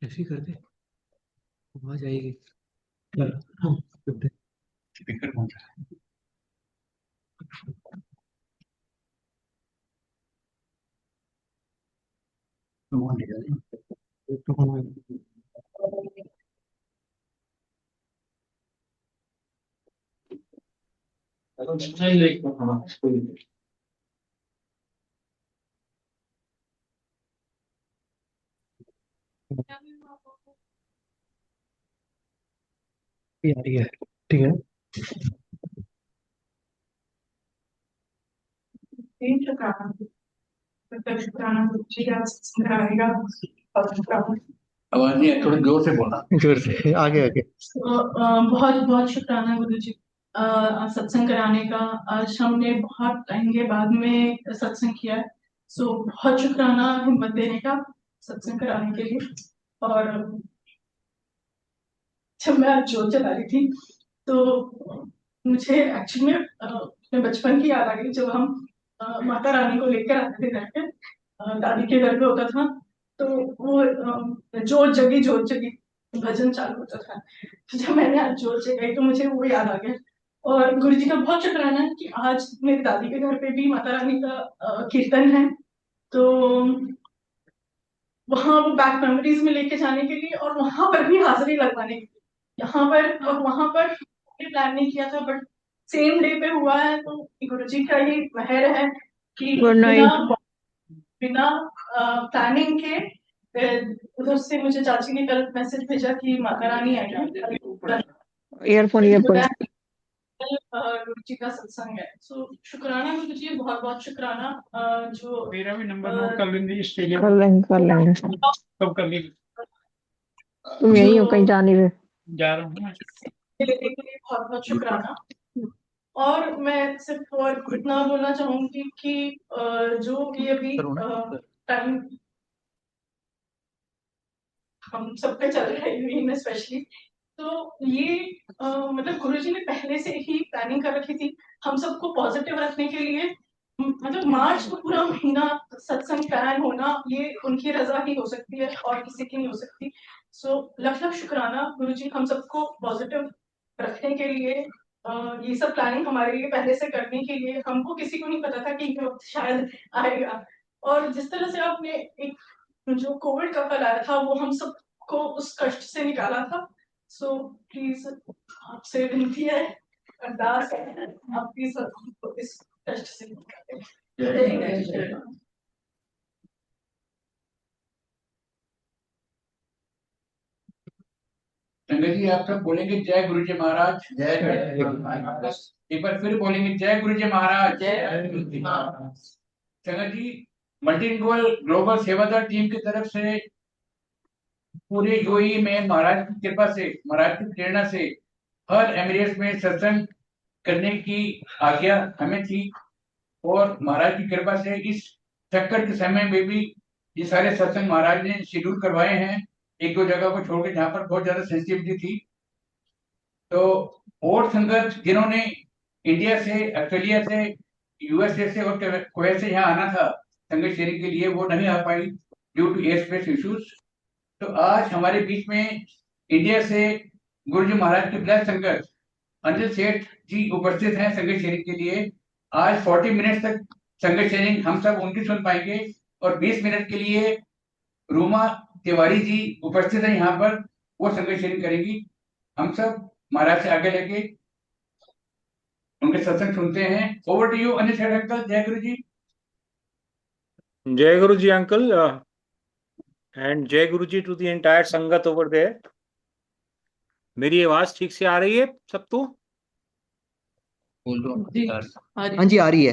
ऐसे ही करते, आवाज आएगी। चल, हाँ, करते। स्पीकर कौन सा है? वहाँ ले जाना। एक तो कौन है? चलो, अच्छा ही एक तो, हाँ, कोई नहीं। ये आ रही है, ठीक है। तीन शुक्राना प्रत्यक्ष शुक्राना रुचि का संग्रहालय और शुक्राना आवाज नहीं है, थोड़ा जोर से बोलना। जोर से, आगे आगे। बहुत बहुत शुक्राना गुरु जी सत्संग कराने का। आज हमने बहुत टाइम के बाद में सत्संग किया है। सो बहुत शुक्राना हिम्मत देने का सत्संग कराने के लिए। और जब मैं आज जोत जला रही थी तो मुझे एक्चुअली में अपने बचपन की याद आ गई, जब हम माता रानी को लेकर आते थे घर पे। दादी के घर पे होता था, तो वो जोत जगी भजन चालू होता था। तो जब मैंने आज जोत जगाई तो मुझे वो याद आ गया। और गुरु जी का बहुत शुक्राना है कि आज मेरी दादी के घर पे भी माता रानी का कीर्तन है। तो वहां वो बैक मेमोरीज में लेके जाने के लिए और वहां पर भी हाजिरी लगवाने के लिए, यहाँ पर और वहां पर प्लान नहीं किया था, बट सेम डे पे हुआ है। तो गुरु जी का ये मेहर है कि गुड बिना नाइट। बिना प्लानिंग के उधर से मुझे चाची ने कल मैसेज भेजा कि माता रानी आई है। Earphone earphone. गुरु जी का सत्संग है। सो शुक्राना गुरु जी, बहुत बहुत शुक्राना। जो मेरा भी नंबर नोट कर लेंगे, स्टेडियम कर लेंगे कर लेंगे। कब कर लेंगे। तुम यही हो, कहीं जो जा नहीं रहे। जा रहा हूँ। लेने के लिए बहुत बहुत शुक्राना। और मैं सिर्फ और इतना बोलना चाहूंगी कि जो कि अभी टाइम हम सब पे चल रहा है, यूएई में स्पेशली, तो ये मतलब गुरुजी ने पहले से ही प्लानिंग कर रखी थी हम सबको पॉजिटिव रखने के लिए। मतलब मार्च का पूरा महीना सत्संग प्लान होना, ये उनकी रजा ही हो सकती है और किसी की नहीं हो सकती। सो लख लख शुक्राना गुरुजी हम सबको पॉजिटिव रखने के लिए। ये सब प्लानिंग हमारे लिए पहले से करने के लिए। हमको किसी को नहीं पता था कि ये वक्त शायद आएगा। और जिस तरह से आपने एक जो कोविड का फल आया था वो हम सबको उस कष्ट से निकाला था। सो प्लीज आपसे विनती है, अरदास है, आप प्लीज हमको इस कष्ट से निकालें। जय जय राम। संगत जी, आप सब बोलेंगे जय गुरु जी महाराज। जय गुरु जी महाराज। एक बार फिर बोलेंगे जय गुरु जी महाराज। जय गुरु जी महाराज। संगत जी, मल्टीलिंगुअल ग्लोबल सेवादार टीम की तरफ से पूरे यूएई में महाराज की कृपा से, महाराज की प्रेरणा से हर एमिरेट्स में सत्संग करने की आज्ञा हमें थी। और महाराज की कृपा से इस चक्कर के समय में भी ये सारे सत्संग महाराज ने शेड्यूल करवाए हैं, एक दो जगह को छोड़ के जहाँ पर बहुत ज्यादा सेंसिटिविटी थी। तो और संगत जिन्होंने इंडिया से, ऑस्ट्रेलिया से, यूएसए से और कुवैत से यहाँ आना था संगत शेयरिंग के लिए, वो नहीं आ पाई due to air space issues. तो आज हमारे बीच में इंडिया से गुरु जी महाराज के ब्लैक संगत अनिल सेठ जी उपस्थित हैं संगत शेयरिंग के लिए। आज 40 मिनट तक संगत शेयरिंग हम सब उनकी सुन पाएंगे। और 20 मिनट के लिए रूमा तिवारी जी उपस्थित है यहाँ पर, वो संगत शेयरिंग करेंगी। हम सब महाराज से आगे लेके उनके सत्संग सुनते हैं। ओवर टू यू अनिल सेठ अंकल। जय गुरु जी। जय गुरु जी अंकल, एंड जय गुरु जी टू द एंटायर संगत ओवर देयर। मेरी आवाज ठीक से आ रही है सबको? बोल दो हाँ जी, आ रही है।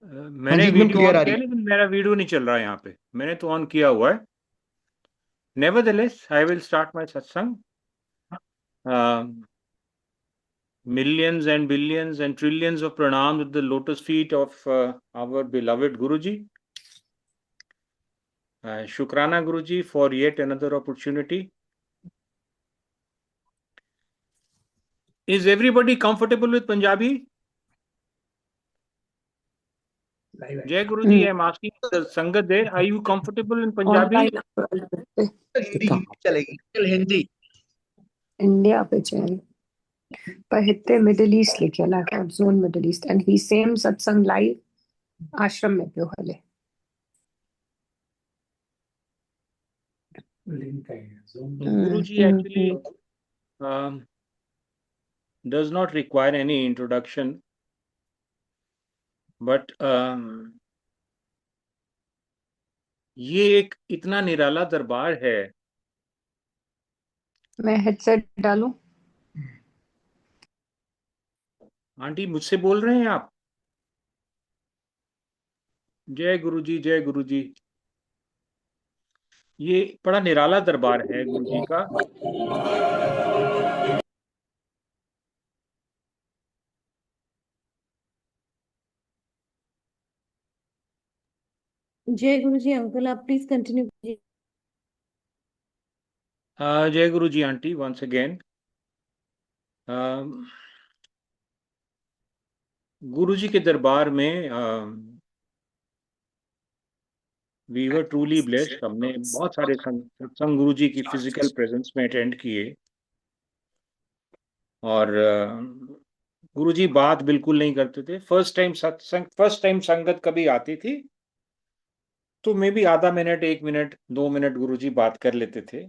हाँ मैंने जी, एकदम वीडियो क्लियर ऑन आ किया रही है, लेकिन मेरा वीडियो नहीं चल रहा है यहाँ पे। मैंने तो ऑन किया हुआ है। Nevertheless I will start my सत्संग। Millions and billions and trillions of pranams at the lotus feet of our beloved Guruji. Shukrana Guruji for yet another opportunity. Is everybody comfortable with Punjabi? जय गुरु जी, आई am asking sangat there, are you comfortable in Punjabi? Hindi Hindi चलेगी। चल Hindi India पे चैन पर हिते middle east लिखियल आहे hot zone middle east and he same सत्संग live आश्रम में पियो हले गुरु जी actually does not require any introduction, but ये एक इतना निराला दरबार है। मैं हेडसेट डालूं आंटी मुझसे बोल रहे हैं आप? जय गुरु जी, जय गुरु जी। ये बड़ा निराला दरबार है गुरु जी का। जय गुरु जी अंकल, आप प्लीज कंटिन्यू कीजिए। जय गुरु जी आंटी, वंस अगेन। गुरु जी के दरबार में वी वर ट्रूली ब्लेस्ड। हमने बहुत सारे सत्संग गुरु जी की फिजिकल प्रेजेंस में अटेंड किए और गुरु जी बात बिल्कुल नहीं करते थे। फर्स्ट टाइम संगत कभी आती थी तो मे बी आधा मिनट, 1 मिनट, 2 मिनट गुरु जी बात कर लेते थे।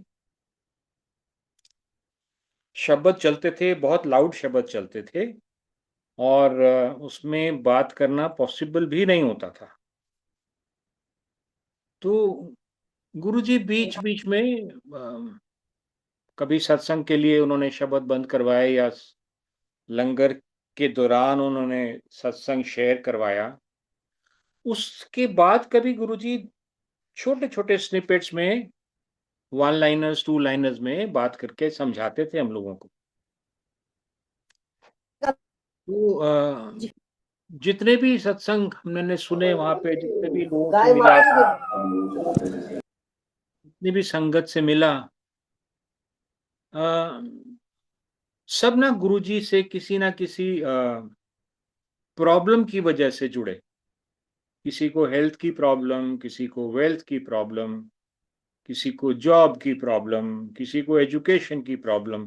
शब्द चलते थे, बहुत लाउड शब्द चलते थे और उसमें बात करना पॉसिबल भी नहीं होता था। तो गुरुजी बीच बीच में कभी सत्संग के लिए उन्होंने शब्द बंद करवाए या लंगर के दौरान उन्होंने सत्संग शेयर करवाया। उसके बाद कभी गुरुजी छोटे छोटे स्निपेट्स में 1 लाइनर्स 2 लाइनर्स में बात करके समझाते थे हम लोगों को। तो जितने भी सत्संग हमने सुने वहां पे, जितने भी लोगों से मिला, जितनी भी संगत से मिला, सब ना गुरुजी से किसी ना किसी प्रॉब्लम की वजह से जुड़े। किसी को हेल्थ की प्रॉब्लम, किसी को वेल्थ की प्रॉब्लम, किसी को जॉब की प्रॉब्लम, किसी को एजुकेशन की प्रॉब्लम।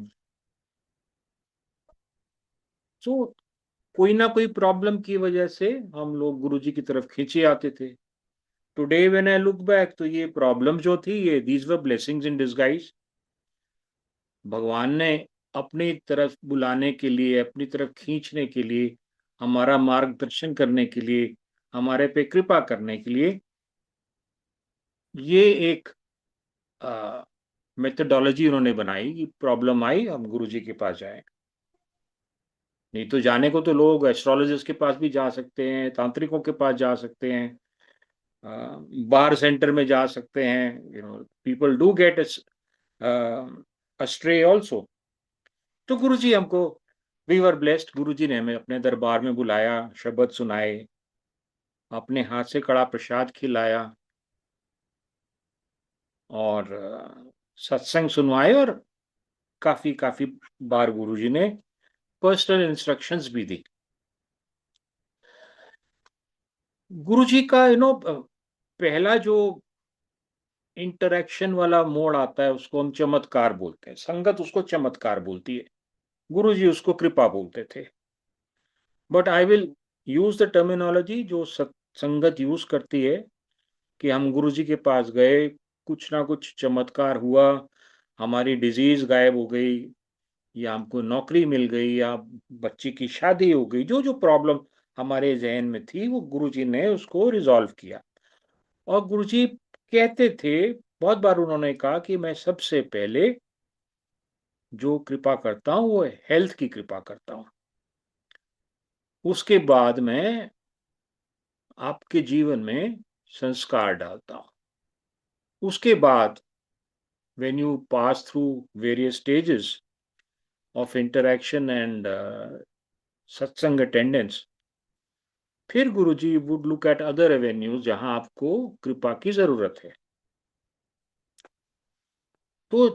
तो कोई ना कोई प्रॉब्लम की वजह से हम लोग गुरुजी की तरफ खींचे आते थे। Today when I look back, तो ये प्रॉब्लम जो थी, ये these were blessings in disguise. भगवान ने अपनी तरफ बुलाने के लिए, अपनी तरफ खींचने के लिए, हमारा मार्गदर्शन करने के लिए, हमारे पे कृपा करने के लिए ये एक मेथडोलॉजी उन्होंने बनाई कि प्रॉब्लम आई हम गुरुजी के पास जाएं। नहीं तो जाने को तो लोग एस्ट्रोलॉजिस्ट के पास भी जा सकते हैं, तांत्रिकों के पास जा सकते हैं, बार सेंटर में जा सकते हैं। People do get अस्ट्रे also. तो गुरुजी हमको, वी वर ब्लेस्ड, गुरुजी ने हमें अपने दरबार में बुलाया, शब्द सुनाए, अपने हाथ से कड़ा प्रसाद खिलाया और सत्संग सुनवाए और काफी काफी बार गुरुजी ने पर्सनल इंस्ट्रक्शंस भी दी। गुरुजी का पहला जो इंटरेक्शन वाला मोड आता है उसको हम चमत्कार बोलते हैं। संगत उसको चमत्कार बोलती है, गुरुजी उसको कृपा बोलते थे। But I will use the terminology जो संगत यूज करती है कि हम गुरुजी के पास गए, कुछ ना कुछ चमत्कार हुआ, हमारी डिजीज गायब हो गई, या हमको नौकरी मिल गई, या बच्ची की शादी हो गई। जो जो प्रॉब्लम हमारे जहन में थी वो गुरुजी ने उसको रिजॉल्व किया। और गुरुजी कहते थे, बहुत बार उन्होंने कहा कि मैं सबसे पहले जो कृपा करता हूं वो हेल्थ की कृपा करता हूं, उसके बाद मैं आपके जीवन में संस्कार डालता हूं, उसके बाद when you pass through various stages of interaction and satsang attendance, फिर गुरुजी would look at other avenues जहां आपको कृपा की जरूरत है। तो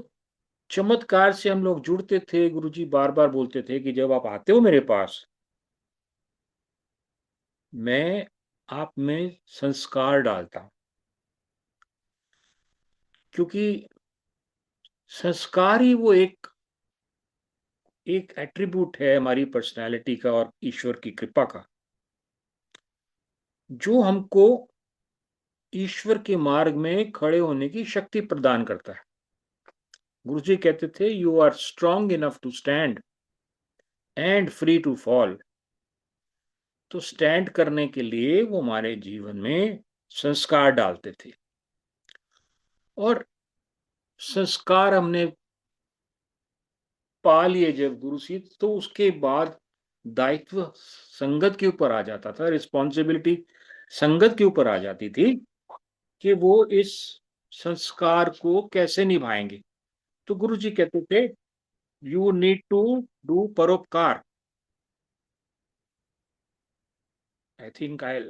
चमत्कार से हम लोग जुड़ते थे। गुरुजी बार बार बोलते थे कि जब आप आते हो मेरे पास, मैं आप में संस्कार डालता हूं, क्योंकि संस्कार ही वो एक एट्रीब्यूट है हमारी पर्सनालिटी का और ईश्वर की कृपा का, जो हमको ईश्वर के मार्ग में खड़े होने की शक्ति प्रदान करता है। गुरु जी कहते थे, you are strong enough to stand and free to fall. तो स्टैंड करने के लिए वो हमारे जीवन में संस्कार डालते थे, और संस्कार हमने पा लिए जब गुरु से, तो उसके बाद दायित्व संगत के ऊपर आ जाता था, रिस्पॉन्सिबिलिटी संगत के ऊपर आ जाती थी कि वो इस संस्कार को कैसे निभाएंगे। तो गुरु जी कहते थे, यू नीड टू डू परोपकार। आई थिंक आई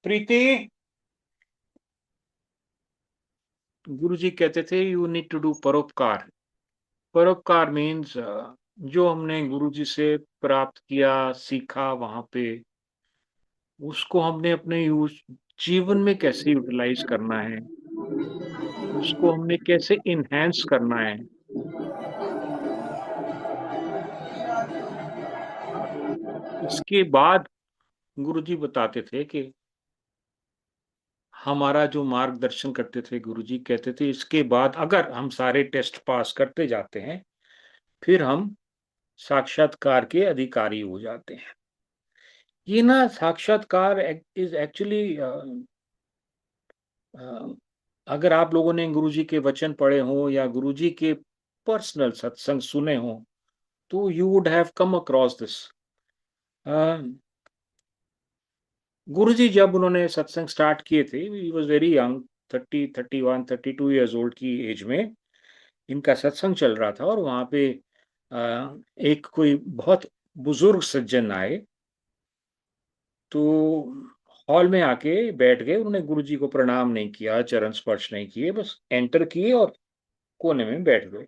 प्रीति, गुरु जी कहते थे, यू नीड टू डू परोपकार। परोपकार मीन्स जो हमने गुरु जी से प्राप्त किया, सीखा वहां पे, उसको हमने अपने जीवन में कैसे यूटिलाइज करना है, उसको हमने कैसे इनहेंस करना है। इसके बाद गुरुजी बताते थे कि हमारा जो मार्गदर्शन करते थे गुरुजी, कहते थे इसके बाद अगर हम सारे टेस्ट पास करते जाते हैं, फिर हम साक्षात्कार के अधिकारी हो जाते हैं। ये ना साक्षात्कार इज एक्चुअली, अगर आप लोगों ने गुरुजी के वचन पढ़े हो या गुरुजी के पर्सनल सत्संग सुने हो, तो you would have come across this. Guruji जब उन्होंने सत्संग स्टार्ट किए थे, he was very young, 30, 31, 32 years old की एज में इनका सत्संग चल रहा था, और वहां पे एक कोई बहुत बुजुर्ग सज्जन आए, तो हॉल में आके बैठ गए। उन्होंने गुरुजी को प्रणाम नहीं किया, चरण स्पर्श नहीं किए, बस एंटर किए और कोने में बैठ गए।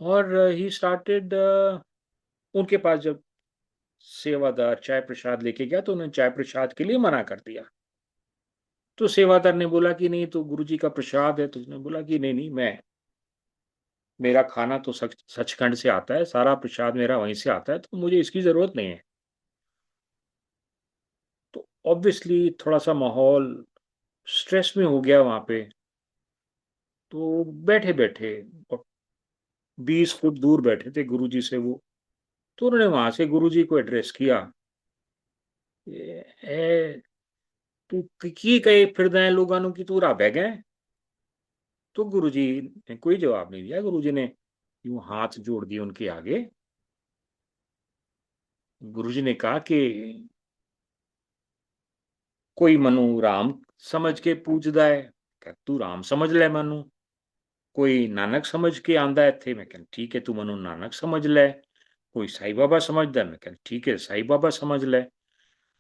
और ही स्टार्टेड, उनके पास जब सेवादार चाय प्रसाद लेके गया, तो उन्होंने चाय प्रसाद के लिए मना कर दिया। तो सेवादार ने बोला कि नहीं, तो गुरुजी का प्रसाद है। तो उसने बोला कि नहीं नहीं, मेरा खाना तो सचखंड से आता है, सारा प्रसाद मेरा वहीं से आता है, तो मुझे इसकी जरूरत नहीं है। तो ऑब्वियसली थोड़ा सा माहौल स्ट्रेस में हो गया वहां पे। तो बैठे बैठे 20 फुट दूर बैठे थे गुरुजी से वो। तो उन्होंने वहां से गुरुजी को एड्रेस किया, ए, तू की कहे फिर लोगों की तू रहा गए। तो गुरुजी ने कोई जवाब नहीं दिया। गुरुजी ने यूं हाथ जोड़ दिए उनके आगे। गुरुजी ने कहा कि कोई मनु राम समझ के पूजदा है, कह तू राम समझ ले मनु। कोई नानक समझ के आंदा है थे, मैं कह ठीक है तू मनु नानक समझ ले। कोई साईं बाबा समझदा है, मैं कह ठीक है साईं बाबा समझ ले।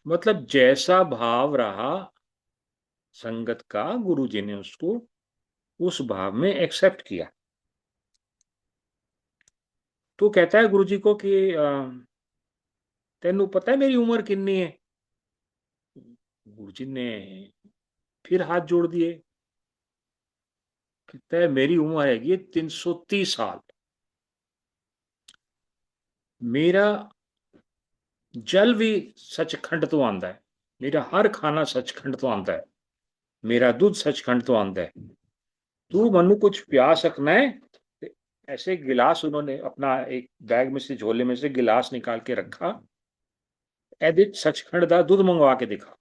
मतलब जैसा भाव रहा संगत का, गुरुजी ने उसको उस भाव में एक्सेप्ट किया। तो कहता है गुरुजी को कि तेनू पता है मेरी उम्र कितनी है? गुरुजी ने फिर हाथ जोड़ दिए। कहता है मेरी उम्र है 330 साल। मेरा जल भी सचखंड तो आंदा है, मेरा हर खाना सचखंड तो आंदा है, मेरा दूध सचखंड तो आंदा है। तू मनु कुछ प्यास रखना है? ऐसे गिलास उन्होंने अपना एक बैग में से, झोले में से गिलास निकाल के रखा, एदे सचखंड दा दूध मंगवा के दिखा।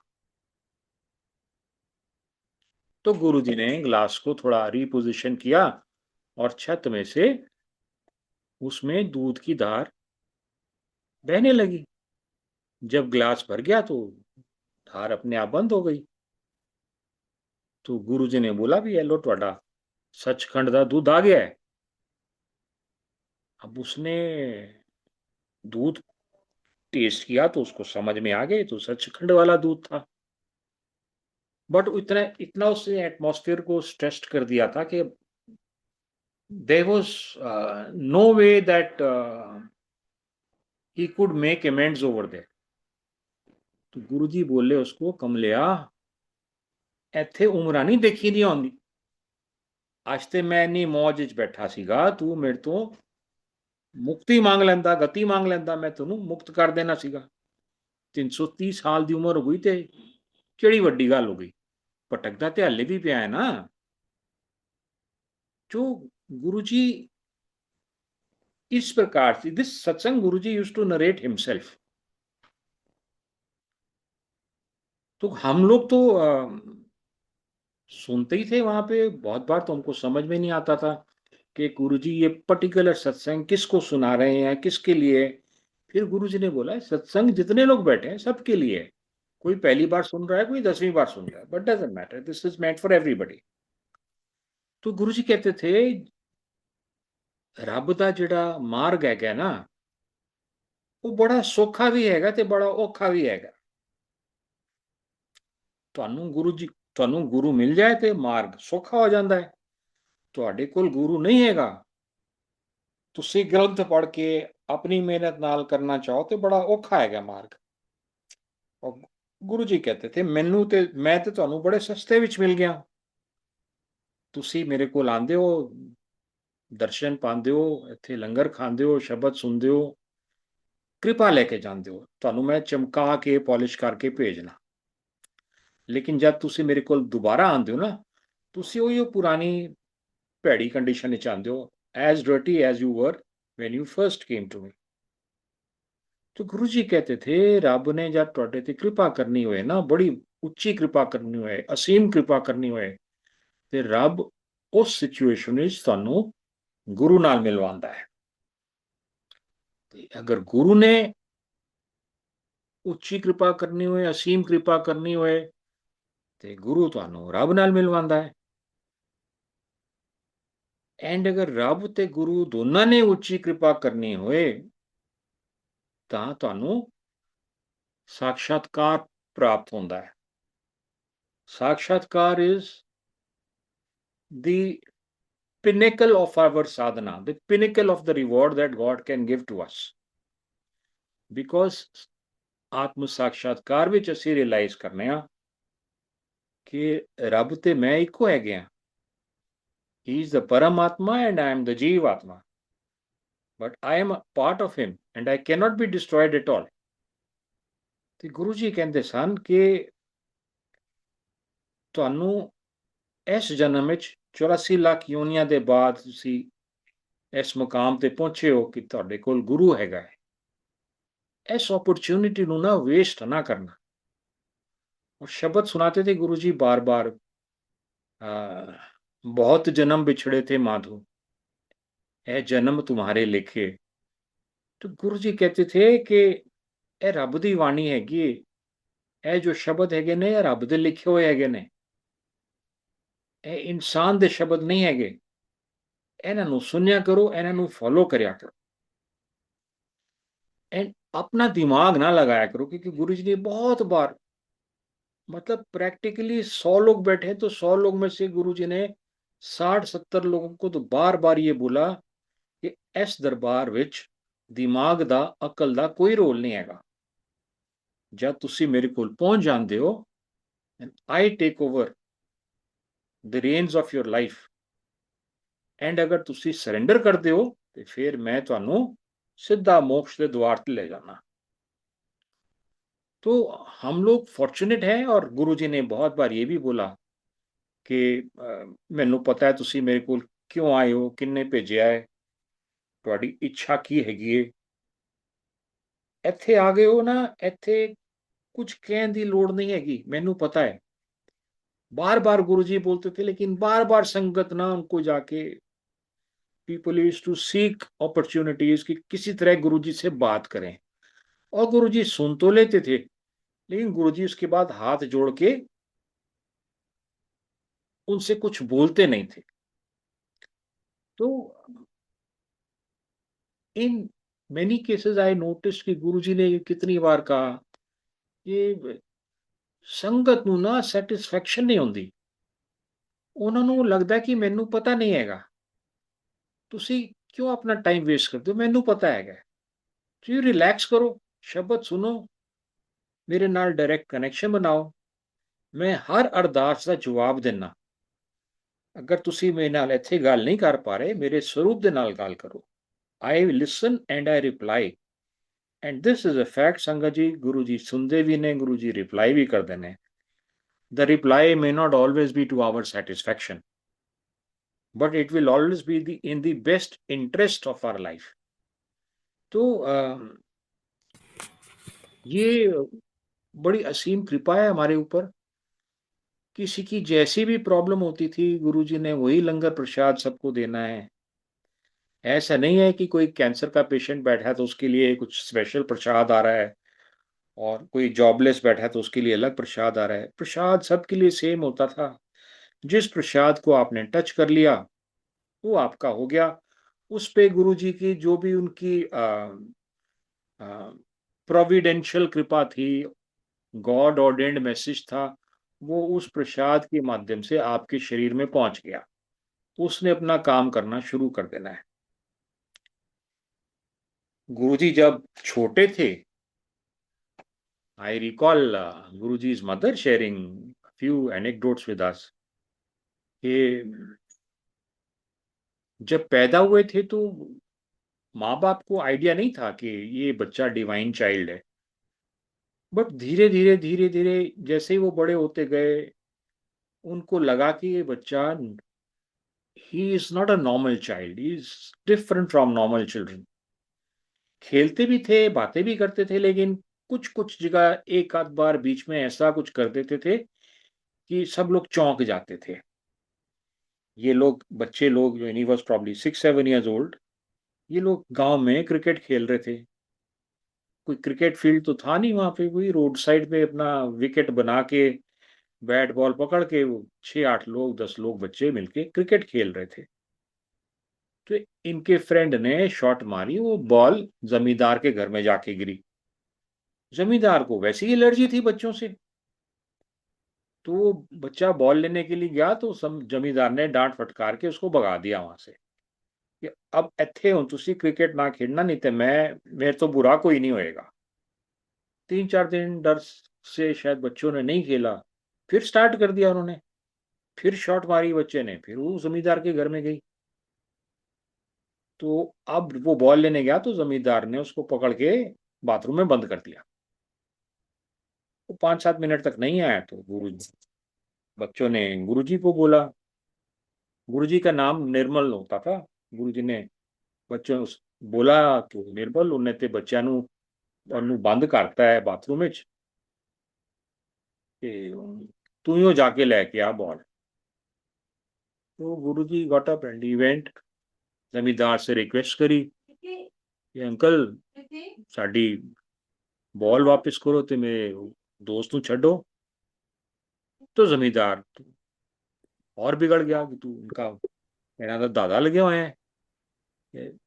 तो गुरुजी ने गिलास को थोड़ा रिपोजिशन किया और छत में से उसमें दूध की धार बहने लगी। जब गिलास भर गया तो धार अपने आप बंद हो गई। तो गुरुजी ने बोला भी लो ਤੁਹਾਡਾ सचखंड दा दूध आ गया है। अब उसने दूध टेस्ट किया तो उसको समझ में आ गया, तो सचखंड वाला दूध था। बट इतना इतना उसने एटमॉस्फेयर को स्ट्रेस कर दिया था कि there was no way that he could make amends over there. तो गुरु जी बोले उसको, कमलिया ਇੱਥੇ ਉਮਰਾਂ ਨਹੀਂ ਦੇਖੀ ਨਹੀਂ ਆਉਂਦੀ। ਅੱਜ ਤੇ ਮੈਂ ਇੰਨੀ ਮੌਜ ਵਿੱਚ ਬੈਠਾ ਸੀਗਾ, ਤੂੰ ਮੇਰੇ ਤੋਂ ਮੁਕਤੀ ਮੰਗ ਲੈਂਦਾ, ਗਤੀ ਮੰਗ ਲੈਂਦਾ, ਮੈਂ ਤੈਨੂੰ ਮੁਕਤ ਕਰ ਦੇਣਾ ਸੀਗਾ। 330 ਸਾਲ ਦੀ ਉਮਰ ਹੋ ਗਈ ਤੇ ਕਿਹੜੀ ਵੱਡੀ ਗੱਲ ਹੋ ਗਈ, ਭਟਕਦਾ ਤੇ ਹਲੇ ਵੀ ਪਿਆ ਹੈ ਨਾ। जो गुरु जी इस प्रकार से, दिस सत्संग गुरु जी यूज्ड टू नरेट हिमसेल्फ। तो हम लोग तो सुनते ही थे वहां पे, बहुत बार तो हमको समझ में नहीं आता था कि गुरु जी ये पर्टिकुलर सत्संग किसको सुना रहे हैं, किसके लिए। फिर गुरु जी ने बोला सत्संग जितने लोग बैठे हैं सबके लिए है। कोई पहली बार सुन रहा है, कोई 10वीं बार सुन रहा है, but doesn't matter, this is meant for everybody. तो गुरु जी कहते थे ਰੱਬ ਦਾ ਜਿਹੜਾ ਮਾਰਗ ਹੈਗਾ ਨਾ, ਉਹ ਬੜਾ ਸੌਖਾ ਵੀ ਹੈਗਾ ਤੇ ਬੜਾ ਔਖਾ ਵੀ ਹੈਗਾ। ਤੁਹਾਨੂੰ ਗੁਰੂ ਮਿਲ ਜਾਏ ਤੇ ਮਾਰਗ ਸੌਖਾ ਹੋ ਜਾਂਦਾ ਹੈ। ਤੁਹਾਡੇ ਕੋਲ ਗੁਰੂ ਨਹੀਂ ਹੈਗਾ, ਤੁਸੀਂ ਗ੍ਰੰਥ ਪੜ੍ਹ ਕੇ ਆਪਣੀ ਮਿਹਨਤ ਨਾਲ ਕਰਨਾ ਚਾਹੋ ਤੇ ਬੜਾ ਔਖਾ ਹੈਗਾ ਮਾਰਗ। ਔਰ ਗੁਰੂ ਜੀ ਕਹਿੰਦੇ ਤੇ ਮੈਂ ਤੇ ਤੁਹਾਨੂੰ ਬੜੇ ਸਸਤੇ ਵਿੱਚ ਮਿਲ ਗਿਆ। ਤੁਸੀਂ ਮੇਰੇ ਕੋਲ ਆਉਂਦੇ ਹੋ, ਦਰਸ਼ਨ ਪਾਉਂਦੇ ਹੋ, ਇੱਥੇ ਲੰਗਰ ਖਾਂਦੇ ਹੋ, ਸ਼ਬਦ ਸੁਣਦੇ ਹੋ, ਕਿਰਪਾ ਲੈ ਕੇ ਜਾਂਦੇ ਹੋ, ਤੁਹਾਨੂੰ ਮੈਂ ਚਮਕਾ ਕੇ ਪਾਲਿਸ਼ ਕਰਕੇ ਭੇਜਣਾ। ਲੇਕਿਨ ਜਦ ਤੁਸੀਂ ਮੇਰੇ ਕੋਲ ਦੁਬਾਰਾ ਆਉਂਦੇ ਹੋ ਨਾ, ਤੁਸੀਂ ਉਹੀ ਪੁਰਾਣੀ ਭੈੜੀ ਕੰਡੀਸ਼ਨ ਵਿੱਚ ਆਉਂਦੇ ਹੋ, as dirty as you were when you first came to me. तो गुरु जी कहते थे रब ने जब ਤੁਹਾਡੇ ਤੇ ਕਿਰਪਾ ਕਰਨੀ ਹੋਏ ਨਾ, ਬੜੀ ਉੱਚੀ ਕਿਰਪਾ ਕਰਨੀ ਹੋਏ, ਅਸੀਮ ਕਿਰਪਾ ਕਰਨੀ ਹੋਏ, ਤੇ ਰੱਬ ਉਸ ਸਿਚੁਏਸ਼ਨ ਵਿੱਚ ਤੁਹਾਨੂੰ ਗੁਰੂ ਨਾਲ ਮਿਲਵਾਉਂਦਾ ਹੈ। ਤੇ ਅਗਰ ਗੁਰੂ ਨੇ ਉੱਚੀ ਕਿਰਪਾ ਕਰਨੀ ਹੋਏ, ਅਸੀਮ ਕਿਰਪਾ ਕਰਨੀ ਹੋਏ, ਤੇ ਗੁਰੂ ਤੁਹਾਨੂੰ ਰੱਬ ਨਾਲ ਮਿਲਵਾਉਂਦਾ ਹੈ। ਐਂਡ ਅਗਰ ਰੱਬ ਤੇ ਗੁਰੂ ਦੋਨਾਂ ਨੇ ਉੱਚੀ ਕਿਰਪਾ ਕਰਨੀ ਹੋਏ ਤਾਂ ਤੁਹਾਨੂੰ ਸਾਖਸ਼ਾਤਕਾਰ ਪ੍ਰਾਪਤ ਹੁੰਦਾ ਹੈ। ਸਾਖਸ਼ਾਤਕਾਰ is the pinnacle of our sadhana, the pinnacle of the reward that God can give to us. Because ਆਤਮ ਸਾਖਸ਼ਾਤਕਾਰ ਵਿੱਚ ਅਸੀਂ ਰਿਅਲਾਈਜ਼ ਕਰਨੇ ਆ ਕਿ ਰੱਬ ਤੇ ਮੈਂ ਇੱਕੋ ਹੈਗੇ ਆ। He is the Paramatma and I am the Jeevatma. But I am a part of him and I cannot be destroyed at all. ਤੇ ਗੁਰੂ ਜੀ ਕਹਿੰਦੇ ਸਨ ਕਿ ਤੁਹਾਨੂੰ ਇਸ ਜਨਮ ਵਿੱਚ 84 ਲੱਖ ਯੋਨੀਆਂ ਦੇ ਬਾਅਦ ਤੁਸੀਂ ਇਸ ਮੁਕਾਮ ਤੇ ਪਹੁੰਚੇ ਹੋ ਕਿ ਤੁਹਾਡੇ ਕੋਲ ਗੁਰੂ ਹੈਗਾ ਹੈ। ਇਸ ਓਪਰਚੁਨਿਟੀ ਨੂੰ ਨਾ ਵੇਸਟ ਨਾ ਕਰਨਾ। और शब्द सुनाते थे गुरु जी बार बार, बहुत जन्म बिछड़े थे माधो, ए जन्म तुम्हारे लिखे। तो गुरु जी कहते थे कि ए रब दी वाणी हैगी, ए जो शब्द हैगे ने रब दे लिखे हुए हैगे ने, ए इंसान दे शब्द नहीं हैगे। इन्हां नूं सुनिया करो, इन्हां नूं फॉलो करया करो एंड अपना दिमाग ना लगाया करो। क्योंकि गुरु जी ने बहुत बार, मतलब प्रैक्टिकली 100 लोग बैठे तो 100 लोग में से गुरु जी ने 60-70 लोगों को तो बार बार ये बोला कि इस दरबार विच दिमाग दा, अकल दा कोई रोल नहीं हैगा। जब तुसी मेरे कोल पहुंच जांदे हो and I take over the reins of your life and अगर तुसी सरेंडर करते हो तो फिर मैं तुहानू सीधा मोक्ष के द्वार ते ले जाना। तो हम लोग फॉर्चुनेट हैं। और गुरु जी ने बहुत बार ये भी बोला कि मैनू पता है तुसी मेरे को क्यों आए हो, किन्ने भेजा है, तुहाडी इच्छा की हैगी है, इत्थे आ गए हो ना, इत्थे कुछ कहने की लोड़ नहीं हैगी, मैनू पता है। बार बार गुरु जी बोलते थे, लेकिन बार बार संगत ना उनको जाके people used to seek opportunities कि किसी तरह गुरु जी से बात करें। और गुरु जी सुन तो लेते थे, लेकिन गुरु जी उसके बाद हाथ जोड़ के उनसे कुछ बोलते नहीं थे। तो in many cases I notice कि गुरु जी ने कितनी बार कहा ये संगत नूं ना सैटिस्फैक्शन नहीं होंदी, उन्हां नूं लगदा कि मैनू पता नहीं हैगा, तुसी क्यों अपना टाइम वेस्ट करते हो, मैनू पता हैगा। तो रिलैक्स करो, शब्द सुनो, मेरे नाल डायरेक्ट कनेक्शन बनाओ, मैं हर अरदास ਦਾ ਜਵਾਬ ਦੇਣਾ। अगर तुसी मेरे नाल ਇੱਥੇ ਗੱਲ नहीं कर पा रहे, मेरे स्वरूप ਦੇ ਨਾਲ ਗੱਲ ਕਰੋ। I listen and I reply, and this is a fact। संगत जी, गुरु जी सुनते भी ने, गुरु जी रिप्लाई भी करते ने। The reply may not always be to our satisfaction, but it will always be in the best interest of our life। तो ये बड़ी असीम कृपा है हमारे ऊपर। किसी की जैसी भी प्रॉब्लम होती थी, गुरुजी ने वही लंगर प्रसाद सबको देना है। ऐसा नहीं है कि कोई कैंसर का पेशेंट बैठा है तो उसके लिए कुछ स्पेशल प्रसाद आ रहा है, और कोई जॉबलेस बैठा है तो उसके लिए अलग प्रसाद आ रहा है। प्रसाद सबके लिए सेम होता था। जिस प्रसाद को आपने टच कर लिया वो आपका हो गया। उस पे गुरुजी की जो भी उनकी प्रोविडेंशियल कृपा थी, गॉड ऑर्डेंड मैसेज था, वो उस प्रसाद के माध्यम से आपके शरीर में पहुंच गया। उसने अपना काम करना शुरू कर देना है। गुरुजी जब छोटे थे, I recall Guruji's mother sharing few anecdotes with us कि जब पैदा हुए थे तो माँ बाप को आइडिया नहीं था कि ये बच्चा डिवाइन चाइल्ड है। बट धीरे धीरे धीरे धीरे जैसे ही वो बड़े होते गए, उनको लगा कि ये बच्चा, he is not a normal child, he is different from normal children. खेलते भी थे, बातें भी करते थे, लेकिन कुछ कुछ जगह एक आध बार बीच में ऐसा कुछ कर देते थे कि सब लोग चौंक जाते थे। ये लोग, बच्चे लोग, जो he was probably 6-7 years old, ये लोग गांव में क्रिकेट खेल रहे थे। कोई क्रिकेट फील्ड तो था नहीं वहां पे, कोई रोड साइड पे अपना विकेट बना के बैट बॉल पकड़ के वो 6-8 लोग 10 लोग बच्चे मिलके क्रिकेट खेल रहे थे। तो इनके फ्रेंड ने शॉट मारी, वो बॉल जमींदार के घर में जाके गिरी। जमींदार को वैसी ही एलर्जी थी बच्चों से, तो वो बच्चा बॉल लेने के लिए गया तो जमींदार ने डांट फटकार के उसको भगा दिया वहां से कि अब ਇੱਥੇ ਹੁਣ ਤੁਸੀਂ क्रिकेट ना खेलना, नहीं तो मैं, मेरे तो बुरा कोई नहीं होएगा। 3-4 दिन डर से शायद बच्चों ने नहीं खेला, फिर स्टार्ट कर दिया उन्होंने, फिर शॉट मारी बच्चे ने, फिर वो जमींदार के घर में गई। तो अब वो बॉल लेने गया तो जमींदार ने उसको पकड़ के बाथरूम में बंद कर दिया। वो 5-7 मिनट तक नहीं आया तो बच्चों ने गुरुजी को बोला। गुरुजी का नाम निर्मल होता था। गुरुजी ने बच्चों बोला कि निर्मल, उन्हें ते बच्चों ਨੂੰ ਉਹਨੂੰ ਬੰਦ ਕਰਤਾ ਹੈ ਬਾਥਰੂਮ ਵਿੱਚ, ਤੇ ਤੂੰ ਹੀ ਜਾ ਕੇ ਲੈ ਕੇ ਆ ਬॉल। तो Guruji got up and he went. जमींदार से रिक्वेस्ट करी कि अंकल साडी बॉल वापस करो ते मेरे दोस्त ਨੂੰ ਛੱਡੋ। तो जमींदार और बिगड़ गया कि तू उनका, ਇਹਨਾਂ ਦਾ ਦਾਦਾ ਲੱਗਿਆ ਹੋਇਆ ਹੈ,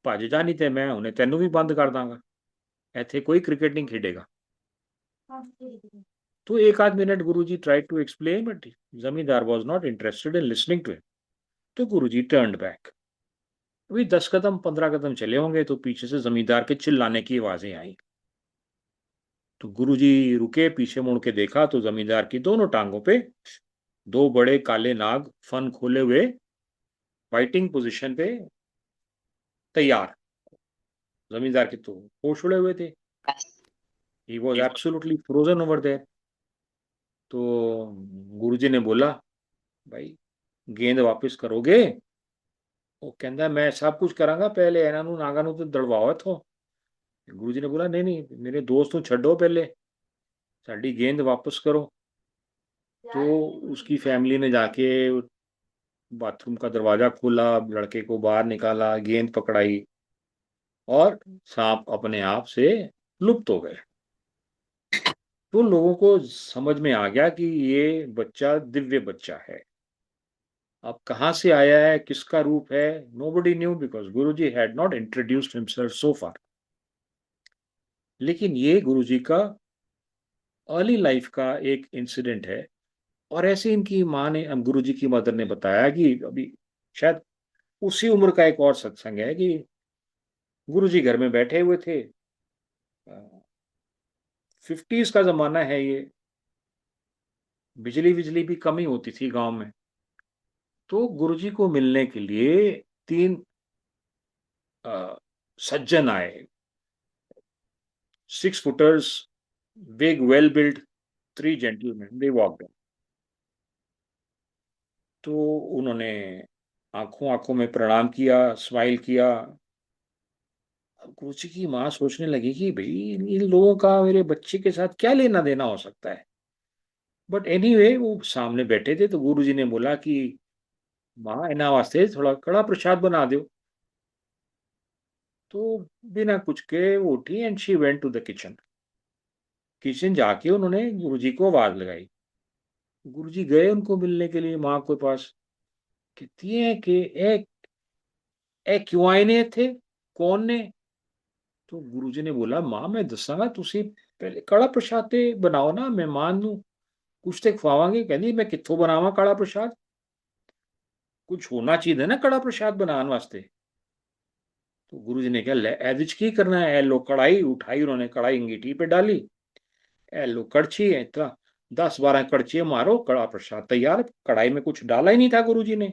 ਭੱਜ ਜਾ ਨਹੀਂ ਤੇ ਮੈਂ ਹੁਣੇ ਤੈਨੂੰ ਵੀ ਬੰਦ ਕਰ ਦਾਂਗਾ, ਇੱਥੇ कोई क्रिकेट नहीं खेलेगा। तो एक आध minute Guruji tried to explain, but जमींदार was not interested in listening to him। तो गुरुजी turned back। अभी 10 कदम 15 कदम चले होंगे तो पीछे से जमींदार के चिल्लाने की आवाजें आई। तो गुरुजी रुके, पीछे मुड़ के देखा तो जमींदार की दोनों टांगों पे 2 बड़े काले नाग फन खोले हुए फाइटिंग पोजीशन पे तैयार। जमींदार के तो होश उड़े हुए थे। He was absolutely frozen over there. तो गुरुजी ने बोला, भाई गेंद वापस करोगे? वो कहता मैं सब कुछ करांगा, पहले ਇਹਨਾਂ ਨੂੰ ਨਾਗਾਂ ਨੂੰ ਤੇ ਦੜਵਾਓ ਇੱਥੋਂ। गुरुजी ने बोला, नहीं नहीं, मेरे दोस्त ਨੂੰ ਛੱਡੋ, पहले साड़ी गेंद वापस करो। तो उसकी फैमिली ने जाके बाथरूम का दरवाजा खोला, लड़के को बाहर निकाला, गेंद पकड़ाई और सांप अपने आप से लुप्त हो गए। तो लोगों को समझ में आ गया कि ये बच्चा दिव्य बच्चा है। अब कहाँ से आया है, किसका रूप है, nobody knew because Guruji had not introduced himself so far। लेकिन ये गुरुजी का अर्ली लाइफ का एक इंसिडेंट है। और ऐसे इनकी माँ ने, गुरुजी की मदर ने बताया कि अभी शायद उसी उम्र का एक और सत्संग है कि गुरुजी घर में बैठे हुए थे, 50s का जमाना है ये, बिजली बिजली भी कमी होती थी गांव में। तो गुरुजी को मिलने के लिए 3 सज्जन आए, 6 footers, big, well built, 3 gentlemen. They walked in. तो उन्होंने आंखों आंखों में प्रणाम किया, स्माइल किया। अब गुरुजी की माँ सोचने लगी कि भाई इन लोगों का मेरे बच्चे के साथ क्या लेना देना हो सकता है। बट एनीवे वो सामने बैठे थे, तो गुरुजी ने बोला कि माँ इना वास्ते थोड़ा कड़ा प्रसाद बना दो। तो बिना कुछ के वो उठी and she went to the kitchen. Kitchen जाके उन्होंने गुरुजी को आवाज लगाई। गुरुजी गए उनको मिलने के लिए माँ के पास। कहती है कि ए क्यों आए ने थे, कौन ने? तो गुरुजी ने बोला माँ मैं दसांगा तुसी पहले कड़ा प्रसाद ते बनाओ ना, मेहमान नू कुछ ते खवावांगे। कहंदी मैं कित्थों बनावा कड़ा प्रसाद, कुछ होना चाहिए ना कड़ा प्रसाद बनाने वास्ते। तो गुरुजी ने कहा ले एदिच की करना है, ए लो कढ़ाई उठाई, उन्होंने कढ़ाई अंगीठी पे डाली, ए लो कड़छी है, इतना 10-12 कड़छी मारो, कड़ा प्रसाद तैयार। कढ़ाई में कुछ डाला ही नहीं था गुरुजी ने।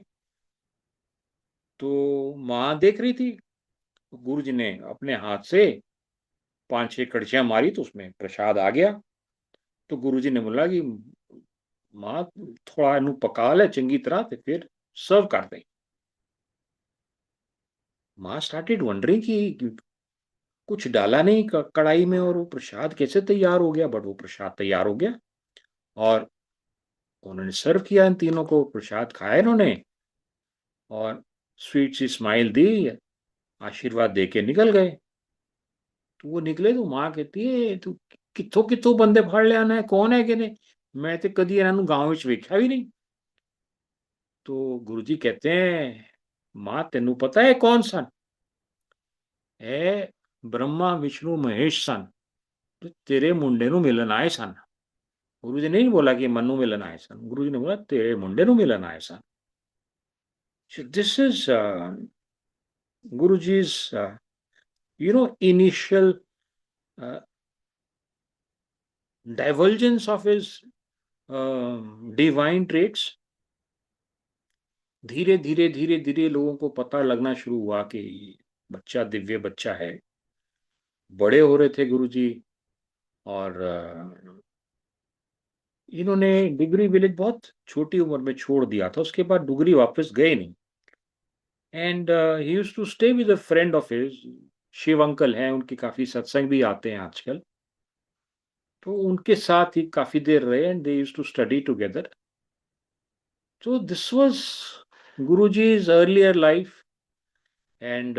तो माँ देख रही थी, गुरुजी ने अपने हाथ से 5-6 कड़छियां मारी तो उसमें प्रसाद आ गया। तो गुरुजी ने बोला कि माँ थोड़ा इनू पका ले चंगी तरह ते फिर सर्व कर दे। माँ स्टार्टेड वंडरिंग कि कुछ डाला नहीं कढ़ाई में और वो प्रसाद कैसे तैयार हो गया। बट वो प्रसाद तैयार हो गया और उन्होंने सर्व किया, इन तीनों को प्रसाद खाया इन्होंने और स्वीट सी स्माइल दी, आशीर्वाद दे के निकल गए। तो वो निकले तो माँ कहती है तू कित्थों कित्थों बंदे फड़ ले आना है, कौन है कि नहीं, मैं तो कदी इन्हों गांव विच वेख्या भी नहीं। तो गुरुजी कहते हैं माँ तेनू पता है कौन सन? ए ब्रह्मा विष्णु महेश सन, तो तेरे मुंडे नु मिलन आए सन। गुरुजी ने नहीं बोला कि मनु मिलन आए सन, गुरुजी ने बोला तेरे मुंडे नु मिलन आए सन। So this is Guruji's, initial uh, divulgence of his divine traits। धीरे धीरे धीरे धीरे लोगों को पता लगना शुरू हुआ कि बच्चा दिव्य बच्चा है। बड़े हो रहे थे गुरुजी और इन्होंने डिगरी विलेज बहुत छोटी उम्र में छोड़ दिया था, उसके बाद डुगरी वापस गए नहीं। And he used to stay with a friend of his, Shiv uncle हैं, उनके काफी सत्संग भी आते हैं आजकल। तो उनके साथ ही काफी देर रहे and they used to study together. So this was Guruji's earlier life and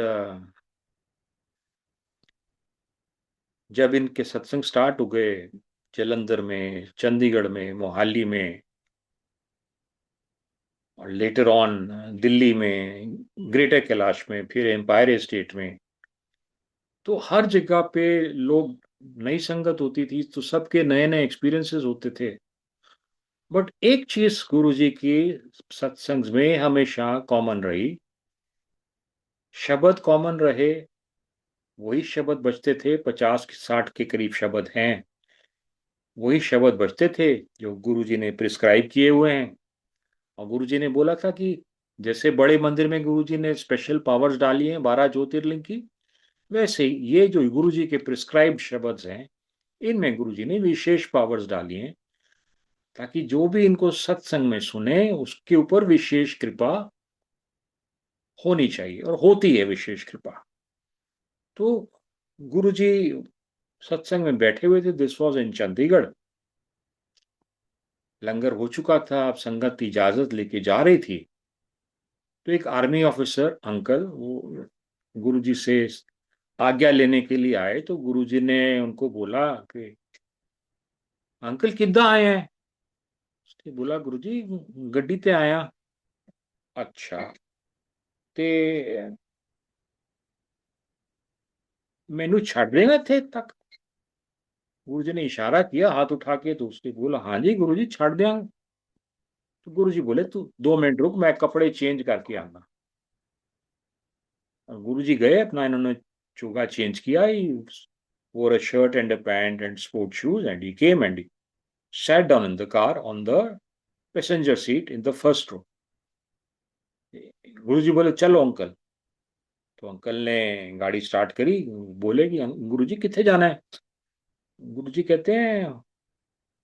जब इनके सत्संग स्टार्ट हो गए जलंधर में, चंडीगढ़ में, मोहाली में और लेटर ऑन दिल्ली में, ग्रेटर कैलाश में, फिर एम्पायर स्टेट में, तो हर जगह पे लोग नई संगत होती थी तो सबके नए नए एक्सपीरियंसेस होते थे। बट एक चीज गुरुजी की सत्संग में हमेशा कॉमन रही, शब्द कॉमन रहे, वही शब्द बजते थे, 50-60 के करीब शब्द हैं, वही शब्द बजते थे जो गुरुजी ने प्रिस्क्राइब किए हुए हैं। और गुरुजी ने बोला था कि जैसे बड़े मंदिर में गुरुजी ने स्पेशल पावर्स डाली हैं 12 ज्योतिर्लिंग की, वैसे ही ये जो गुरुजी के प्रिस्क्राइब्ड शब्द हैं इनमें गुरुजी ने विशेष पावर्स डाली हैं ताकि जो भी इनको सत्संग में सुने उसके ऊपर विशेष कृपा होनी चाहिए, और होती है विशेष कृपा। तो गुरुजी सत्संग में बैठे हुए थे, दिस वाज इन चंडीगढ़, लंगर हो चुका था, अब संगत इजाजत लेके जा रही थी। तो एक आर्मी ऑफिसर अंकल वो गुरुजी से आज्ञा लेने के लिए आए। तो गुरुजी ने उनको बोला कि अंकल किद्दां आए हैं? उसने बोला गुरुजी गड्डी ते आया। अच्छा, ते मैनू छड़ देगा थे तक? गुरुजी ने इशारा किया हाथ उठा के, तो उसने बोला हाँ जी गुरुजी छड़ देंगे। तो गुरुजी बोले तू 2 मिनट रुक, मैं कपड़े चेंज करके आना। और गुरुजी गए अपना, इन्होंने चोगा चेंज किया, wore a shirt and a pant and sport shoes, and he came and he sat down in the car on the passenger seat in the first row. गुरुजी बोले चलो अंकल। तो अंकल ने गाड़ी स्टार्ट करी, बोले कि गुरुजी किथे जाना है? गुरुजी कहते हैं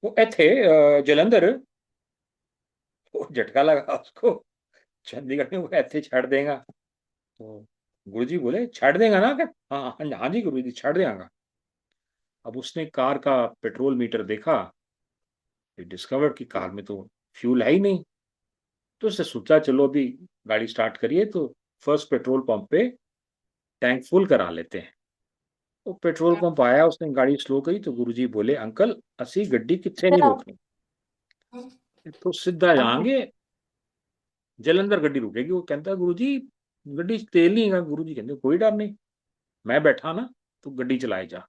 वो इथे जलंधर। वो झटका लगा उसको, चंडीगढ़ में वो इथे छड़ देगा। तो गुरुजी बोले छड़ देगा ना? क्या? हाँ हाँ हाँ जी गुरुजी छड़ देगा। अब उसने कार का पेट्रोल मीटर देखा, डिस्कवर्ड कि कार में तो फ्यूल है ही नहीं। तो उसने सोचा चलो अभी गाड़ी स्टार्ट करिए तो फर्स्ट पेट्रोल पंप पे टैंक फुल करा लेते हैं। वो पेट्रोल पंप आया, उसने गाड़ी स्लो करी तो गुरुजी बोले अंकल असी गड्डी किथे नहीं रोकनी, तो सीधा जाएंगे जलंधर गड्डी रुकेगी। वो कहता गुरुजी गड्डी च तेल नहीं है। गुरुजी कहते कोई डर नहीं, मैं बैठा ना, तो गड्डी चलाए जा।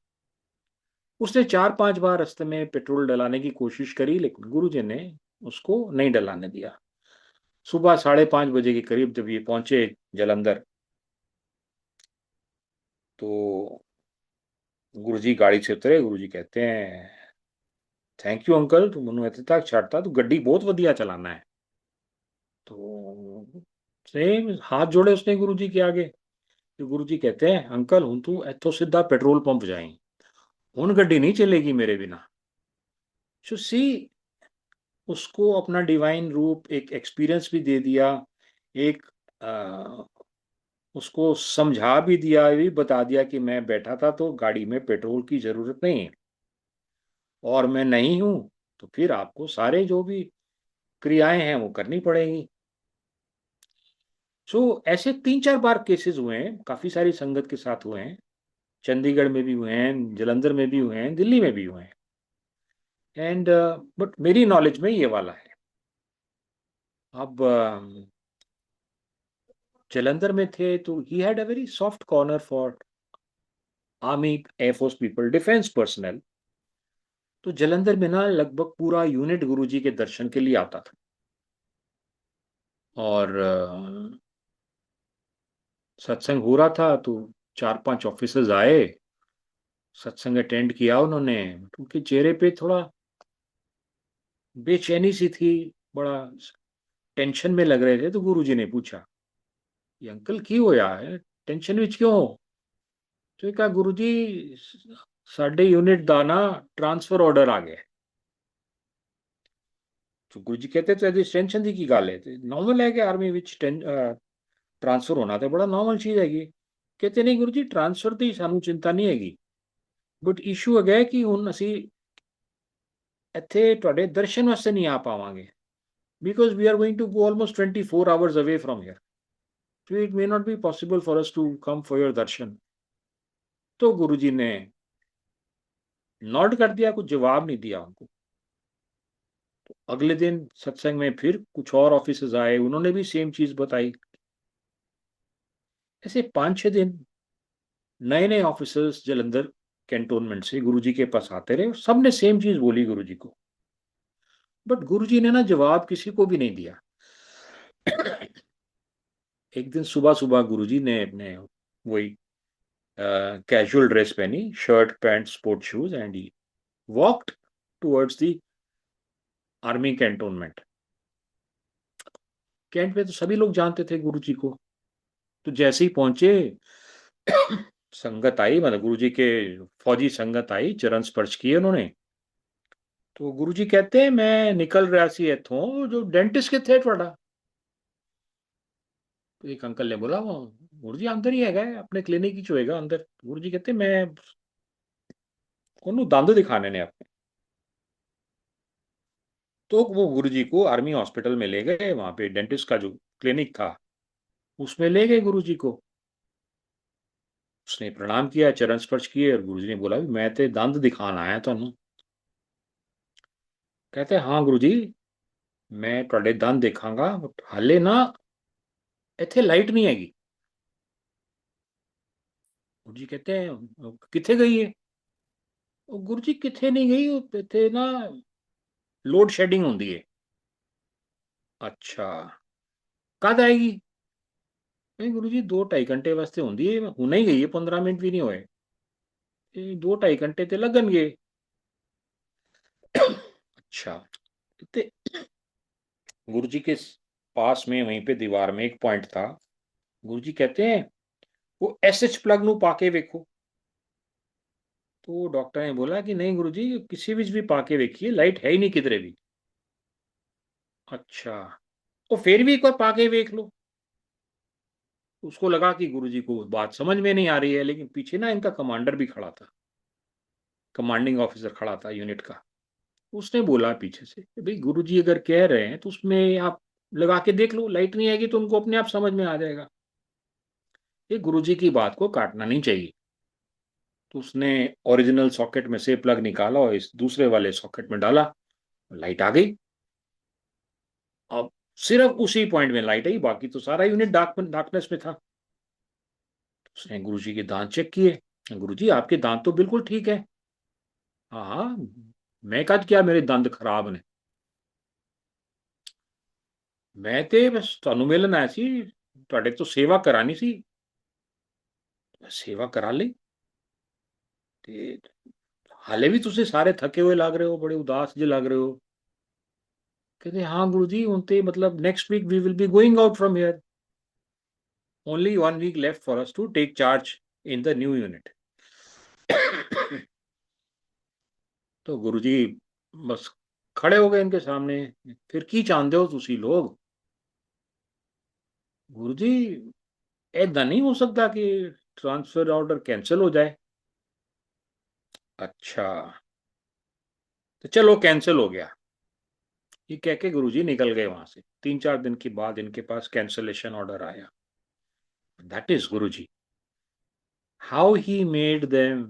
उसने 4-5 बार रास्ते में पेट्रोल डलाने की कोशिश करी, लेकिन गुरुजी ने उसको नहीं डलाने दिया। सुबह 5:30 बजे के करीब जब ये पहुंचे जलंधर, तो गुरुजी गाड़ी से उतरे। गुरुजी कहते हैं थैंक यू अंकल, तू मनु इत्थे तक छड़ता, तू गड्डी बहुत वधिया चलाना है। तो सेम हाथ जोड़े उसने गुरुजी के आगे। तो गुरुजी कहते हैं अंकल हुण तू इत्थों सीधा पेट्रोल पंप जाई, हुण गड्डी नहीं चलेगी मेरे बिना। सो सी, उसको अपना डिवाइन रूप एक एक्सपीरियंस भी दे दिया, एक उसको समझा भी दिया, ये भी बता दिया कि मैं बैठा था तो गाड़ी में पेट्रोल की जरूरत नहीं है, और मैं नहीं हूं तो फिर आपको सारे जो भी क्रियाएं हैं वो करनी पड़ेगी। सो ऐसे 3-4 बार केसेस हुए हैं, काफी सारी संगत के साथ हुए हैं। चंडीगढ़ में भी हुए हैं, जलंधर में भी हुए हैं, दिल्ली में भी हुए हैं। एंड बट मेरी नॉलेज में ये वाला है। अब जलंधर में थे तो he had a very soft corner for army, air force people, defence personnel. तो जलंधर में ना लगभग पूरा यूनिट गुरुजी के दर्शन के लिए आता था। और सत्संग हो रहा था तो 4-5 ऑफिसर्स आए, सत्संग अटेंड किया उन्होंने। उनके चेहरे पे थोड़ा बेचैनी सी थी, बड़ा टेंशन में लग रहे थे। तो गुरुजी ने पूछा ये अंकल की होया है, टेंशन विच क्यों हो? तो ये कहा गुरुजी साडे यूनिट दा ना ट्रांसफर ऑर्डर आ गया। तो गुरुजी कहते तो ਇਹਦੀ टेंशन ਦੀ ਕੀ ਗੱਲ ਹੈ? ਤੇ नॉर्मल है कि आर्मी ਵਿੱਚ ट्रांसफर होना तो बड़ा नॉर्मल चीज हैगी। कहते नहीं गुरु जी ट्रांसफर की सानू चिंता नहीं हैगी, बट इशू है कि हुण असी ਇੱਥੇ ਤੁਹਾਡੇ ਦਰਸ਼ਨ ਵਾਸਤੇ ਨਹੀਂ ਆ ਪਾਵਾਂਗੇ, because we are going to go almost 24 hours away from here, so it may not be possible for us to come for your darshan। तो गुरुजी ने नॉट कर दिया, कुछ जवाब नहीं दिया उनको। तो अगले दिन सत्संग में फिर कुछ और ऑफिसर्स आए, उन्होंने भी सेम चीज बताई। ऐसे 5-6 दिन नए नए ऑफिसर्स जलंधर कैंटोनमेंट से गुरुजी के पास आते रहे, सबने सेम चीज बोली गुरुजी को, बट गुरुजी ने ना जवाब किसी को भी नहीं दिया। एक दिन सुबह सुबह गुरुजी ने अपने वही कैजुअल ड्रेस पहनी, shirt pant sport shoes, and he walked towards the army cantonment. Cantt में तो सभी लोग जानते थे गुरुजी को। तो जैसे ही पहुंचे संगत आई, मतलब गुरुजी के फौजी संगत आई, चरण स्पर्श किए उन्होंने। तो गुरुजी कहते हैं मैं निकल रहा सी इथों, जो डेंटिस्ट किथे ਤੁਹਾਡਾ? तो एक अंकल ने बोला वो गुरुजी अंदर ही है, अपने क्लिनिक ही होएगा अंदर। गुरुजी कहते मैं ਉਹਨੂੰ दंद दिखाने ने अपने। तो वो गुरुजी को आर्मी हॉस्पिटल में ले गए, वहां पे डेंटिस्ट का जो क्लिनिक था उसमें ले गए गुरुजी को। उसने प्रणाम किया, चरण स्पर्श किए, और गुरुजी ने बोला मैं ते दंद दिखान आया ਤੁਹਾਨੂੰ। कहते हाँ गुरुजी मैं ਤੁਹਾਡੇ दंद देखांगा, बट हाले ना ਇੱਥੇ लाइट नहीं हैगी। गुरुजी कहते हैं किथे गई है? गुरुजी किथे नहीं गई, ਇੱਥੇ ना लोड शेडिंग होंदी है। अच्छा कद आएगी? नहीं गुरुजी 2-2.5 घंटे वास्ते होंदी है, हुणे ही गई है, 15 मिनट भी नहीं होए। 2-2.5 घंटे ते लगन गए। अच्छा, ते गुरु जी के पास में वहीं पे दीवार में एक पॉइंट था। गुरु जी कहते हैं वो एसएच प्लग नु पाके वेखो। तो डॉक्टर ने बोला कि नहीं गुरु जी, किसी भी पाके वेखिए, लाइट है ही नहीं किधरे भी। अच्छा, तो फिर भी एक बार पाके वेख लो। उसको लगा कि गुरु जी को बात समझ में नहीं आ रही है, लेकिन पीछे ना इनका कमांडर भी खड़ा था, कमांडिंग ऑफिसर खड़ा था यूनिट का। उसने बोला पीछे से कि भाई गुरु जी अगर कह रहे हैं तो उसमें आप लगा के देख लो, लाइट नहीं आएगी तो उनको अपने आप समझ में आ जाएगा। ये गुरु जी की बात को काटना नहीं चाहिए। तो उसने ओरिजिनल सॉकेट में से प्लग निकाला और इस दूसरे वाले सॉकेट में डाला, लाइट आ गई। अब सिर्फ उसी पॉइंट में लाइट आई, बाकी तो सारा यूनिट डार्कनेस में था। उसने गुरुजी के दांत चेक किए। गुरुजी आपके दांत तो बिल्कुल ठीक है। हाँ हाँ, मैं कद क्या मेरे दंद खराब ने। मैं ते बस ਤੁਹਾਨੂੰ ਮਿਲਣ ਆਇਆ ਸੀ, ਤੁਹਾਡੇ ਤੋਂ ਸੇਵਾ ਕਰਾਣੀ ਸੀ। ਸੇਵਾ ਕਰਾ ਲਈ ਤੇ ਹਾਲੇ ਵੀ ਤੁਸੀਂ ਸਾਰੇ ਥੱਕੇ ਹੋਏ ਲੱਗ ਰਹੇ ਹੋ, ਬੜੇ ਉਦਾਸ ਜਿਹੇ ਲੱਗ ਰਹੇ ਹੋ। ਕਹਿੰਦੇ ਹਾਂ ਗੁਰੂ ਜੀ, ਹੁਣ ਤੇ ਮਤਲਬ next week we will be going out from here, only 1 week left for us to take charge in the new unit। तो गुरुजी बस खड़े हो गए इनके सामने। फिर की चाहते हो तुसी लोग? गुरुजी ऐदा नहीं हो सकता कि ट्रांसफर ऑर्डर कैंसिल हो जाए। अच्छा, तो चलो कैंसिल हो गया, ये कह के गुरुजी निकल गए वहां से। 3-4 दिन के बाद इनके पास कैंसिलेशन ऑर्डर आया। That is Guruji, how he made them,